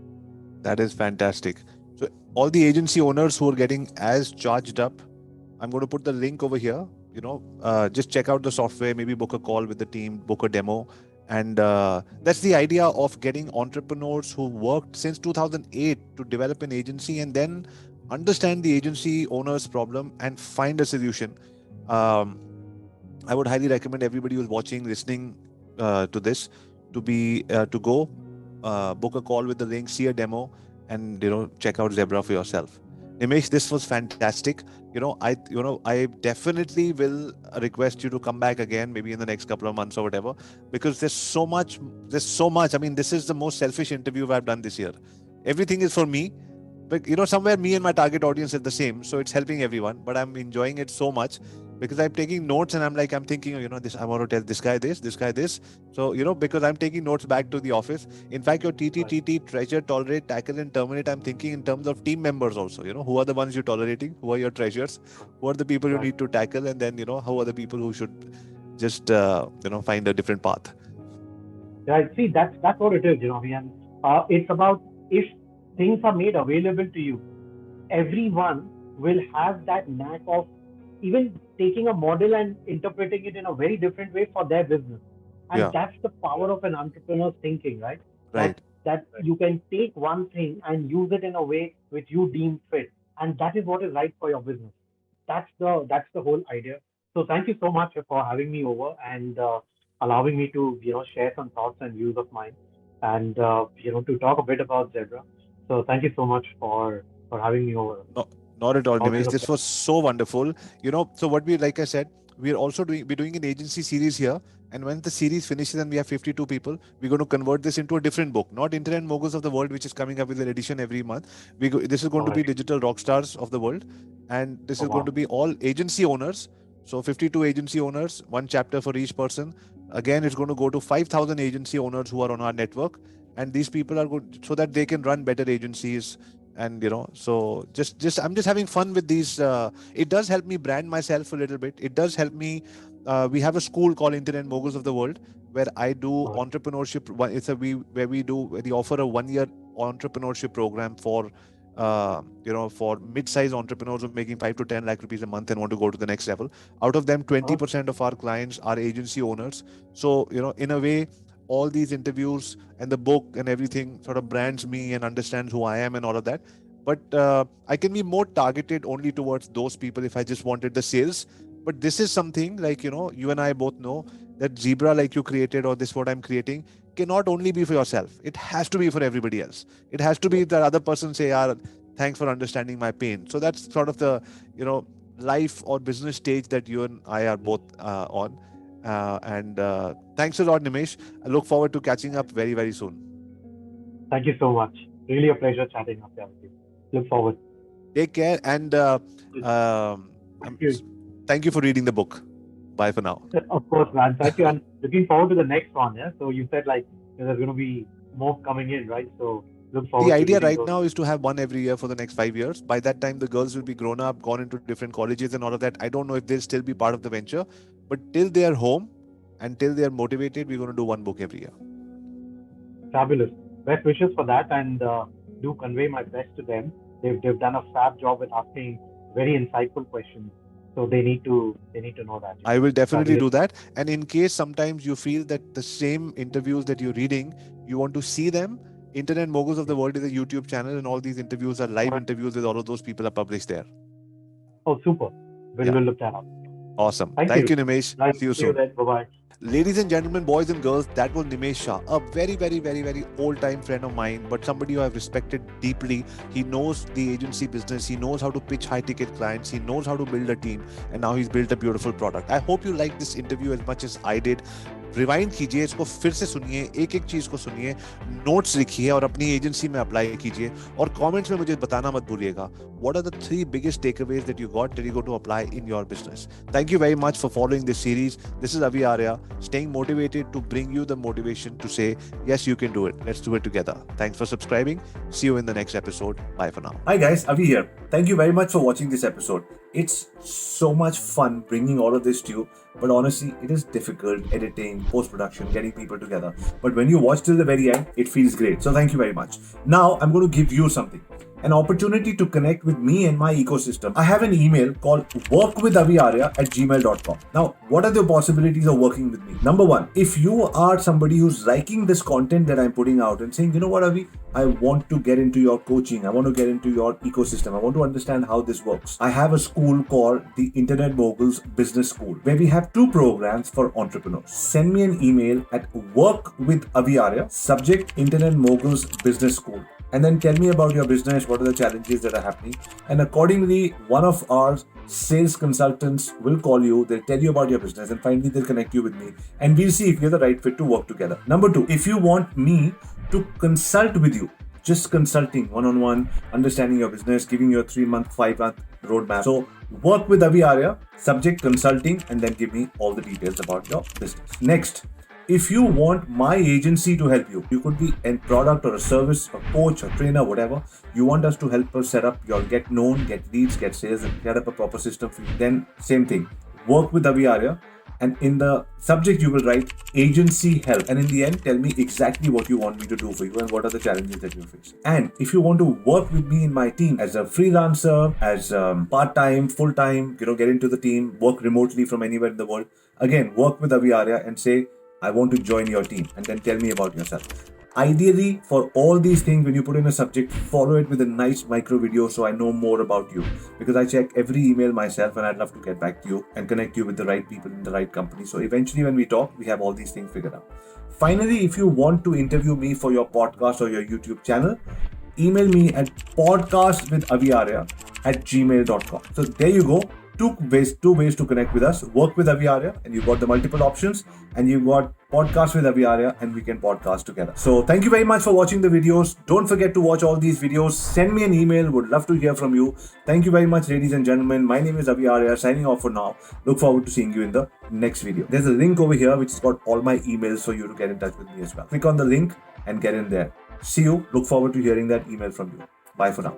S1: That is fantastic. So all the agency owners who are getting as charged up, I'm going to put the link over here. Just check out the software, maybe book a call with the team, book a demo. And that's the idea of getting entrepreneurs who worked since 2008 to develop an agency and then understand the agency owner's problem and find a solution. Um, I would highly recommend everybody who's watching, listening to this, to go book a call with the link, see a demo, and check out Zebra for yourself. Nimesh, this was fantastic. I definitely will request you to come back again, maybe in the next couple of months or whatever, because there's so much. There's so much. I mean, this is the most selfish interview I've done this year. Everything is for me, but somewhere me and my target audience is the same, so it's helping everyone. But I'm enjoying it so much because I'm taking notes and I'm thinking, this, I want to tell this guy this. So, because I'm taking notes back to the office. In fact, your
S3: Right.
S1: TTTT, treasure, tolerate, tackle, and terminate, I'm thinking in terms of team members also. Who are the ones you're tolerating? Who are your treasures? Who are the people you
S3: Right.
S1: need to tackle? And then, who are the people who should just, find a different path?
S3: Right. See, that's what it is, and it's about, if things are made available to you, everyone will have that knack of even taking a model and interpreting it in a very different way for their business. And
S1: Yeah,
S3: that's the power of an entrepreneur's thinking, right? That
S1: right.
S3: that you can take one thing and use it in a way which you deem fit, and that is what is right for your business. That's the whole idea. So thank you so much for having me over and allowing me to share some thoughts and views of mine, and to talk a bit about Zebra. So thank you so much for having me over.
S1: No, not at all,
S3: Always
S1: Nimesh.
S3: a
S1: This
S3: pleasure.
S1: was so wonderful. So what like I said, we're also doing an agency series here. And when the series finishes and we have 52 people, we're going to convert this into a different book, not Internet Moguls of the World, which is coming up with an edition every month. This is going
S3: All
S1: to be
S3: right.
S1: Digital Rock Stars of the World. And this
S3: Oh
S1: is going to
S3: wow.
S1: be all agency owners. So 52 agency owners, one chapter for each person. Again, it's going to go to 5,000 agency owners who are on our network. And these people are good so that they can run better agencies. And so just I'm just having fun with these. It does help me brand myself a little bit. It does help me. We have a school called Internet Moguls of the World where I do
S3: All right.
S1: entrepreneurship. It's a we where we do we offer a 1 year entrepreneurship program for for mid-sized entrepreneurs who are making 5 to 10 lakh rupees a month and want to go to the next level. Out of them,
S3: Uh,
S1: 20% of our clients are agency owners. So in a way, all these interviews and the book and everything sort of brands me and understands who I am and all of that. But I can be more targeted only towards those people if I just wanted the sales. But this is something like, you and I both know that Zebra, like you created, or this what I'm creating, cannot only be for yourself. It has to be for everybody else. It has to be
S3: yes.
S1: the other person say, yeah, thanks for understanding my pain. So that's sort of the, life or business stage that you and I are both on. And thanks a lot, Nimesh. I look forward to catching up very, very soon.
S3: Thank you so much. Really a pleasure chatting up there with you. Look forward.
S1: Take care and
S3: Thank
S1: um,
S3: you.
S1: thank you for reading the book. Bye for now.
S3: Of course, man. Thank you. And looking forward to the next one. Yeah. So you said like there's going to be more coming in, right? So look
S1: The
S3: forward to
S1: idea
S3: reading
S1: right
S3: those.
S1: now is to have one every year for the next 5 years. By that time, the girls will be grown up, gone into different colleges and all of that. I don't know if they'll still be part of the venture, but till they are home and till they are motivated, we're going to do one book every year.
S3: Fabulous. Best wishes for that, and do convey my best to them. They've done a fab job with asking very insightful questions. So they need to know that.
S1: I will definitely
S3: Fabulous.
S1: do that. And in case sometimes you feel that the same interviews that you're reading, you want to see them, Internet Moguls of the World is a YouTube channel, and all these interviews are
S3: All
S1: live
S3: right.
S1: interviews with all of those people are published there.
S3: Oh, super. We'll
S1: Yeah.
S3: look that up.
S1: Awesome.
S3: Thank
S1: Thank
S3: you.
S1: you, Nimesh.
S3: Nice
S1: See you
S3: to see you
S1: soon.
S3: then. Bye-bye.
S1: Ladies and gentlemen, boys and girls, that was Nimesh Shah, a very, very, very, very old time friend of mine, but somebody who I've respected deeply. He knows the agency business, he knows how to pitch high ticket clients, he knows how to build a team, and now he's built a beautiful product. I hope you liked this interview as much as I did. Rewind कीजिए, इसको फिर से सुनिए, एक एक चीज को सुनिए, नोट्स लिखिए और अपनी एजेंसी में अप्लाई कीजिए और कमेंट्स में मुझे बताना मत भूलिएगा what are the 3 biggest takeaways that you got that you go to apply in your business. Thank you very much for following this series. This is Avi Arya, staying motivated to bring you the motivation to say yes, you can do it. Let's do it together. Thanks for subscribing. See you in the next episode. Bye for now.
S4: Hi guys, Avi here. Thank you very much for watching this episode. It's so much fun bringing all of this to you, but honestly, it is difficult editing, post-production, getting people together. But when you watch till the very end, it feels great. So thank you very much. Now I'm going to give you something. An opportunity to connect with me and my ecosystem. I have an email called workwithaviarya@gmail.com. Now, what are the possibilities of working with me? Number one, if you are somebody who's liking this content that I'm putting out and saying, you know what, Avi, I want to get into your coaching. I want to get into your ecosystem. I want to understand how this works. I have a school called the Internet Moguls Business School, where we have 2 programs for entrepreneurs. Send me an email at workwithaviarya, subject Internet Moguls Business School. And then tell me about your business, what are the challenges that are happening. And accordingly, one of our sales consultants will call you, they'll tell you about your business, and finally they'll connect you with me. And we'll see if you're the right fit to work together. Number 2, if you want me to consult with you, just consulting one-on-one, understanding your business, giving you a 3-month, 5-month roadmap. So work with Avi Arya, subject consulting, and then give me all the details about your business. Next, if you want my agency to help you, you could be a product or a service, a coach, a trainer, whatever. You want us to help us set up your get known, get leads, get sales, and set up a proper system for you. Then same thing, work with Avi Arya. And in the subject, you will write agency help. And in the end, tell me exactly what you want me to do for you and what are the challenges that you're facing. And if you want to work with me in my team as a freelancer, as part-time, full-time, get into the team, work remotely from anywhere in the world, again, work with Avi Arya and say, I want to join your team, and then tell me about yourself. Ideally, for all these things, when you put in a subject, follow it with a nice micro video so I know more about you. Because I check every email myself and I'd love to get back to you and connect you with the right people in the right company. So eventually when we talk, we have all these things figured out. Finally, if you want to interview me for your podcast or your YouTube channel, email me at podcastwithaviarya@gmail.com. So there you go. Two ways to connect with us. Work with Avi Arya, and you've got the multiple options, and you've got podcast with Avi Arya, and we can podcast together. So thank you very much for watching the videos. Don't forget to watch all these videos. Send me an email. Would love to hear from you. Thank you very much, ladies and gentlemen. My name is Avi Arya, signing off for now. Look forward to seeing you in the next video. There's a link over here which has got all my emails for you to get in touch with me as well. Click on the link and get in there. See you. Look forward to hearing that email from you. Bye for now.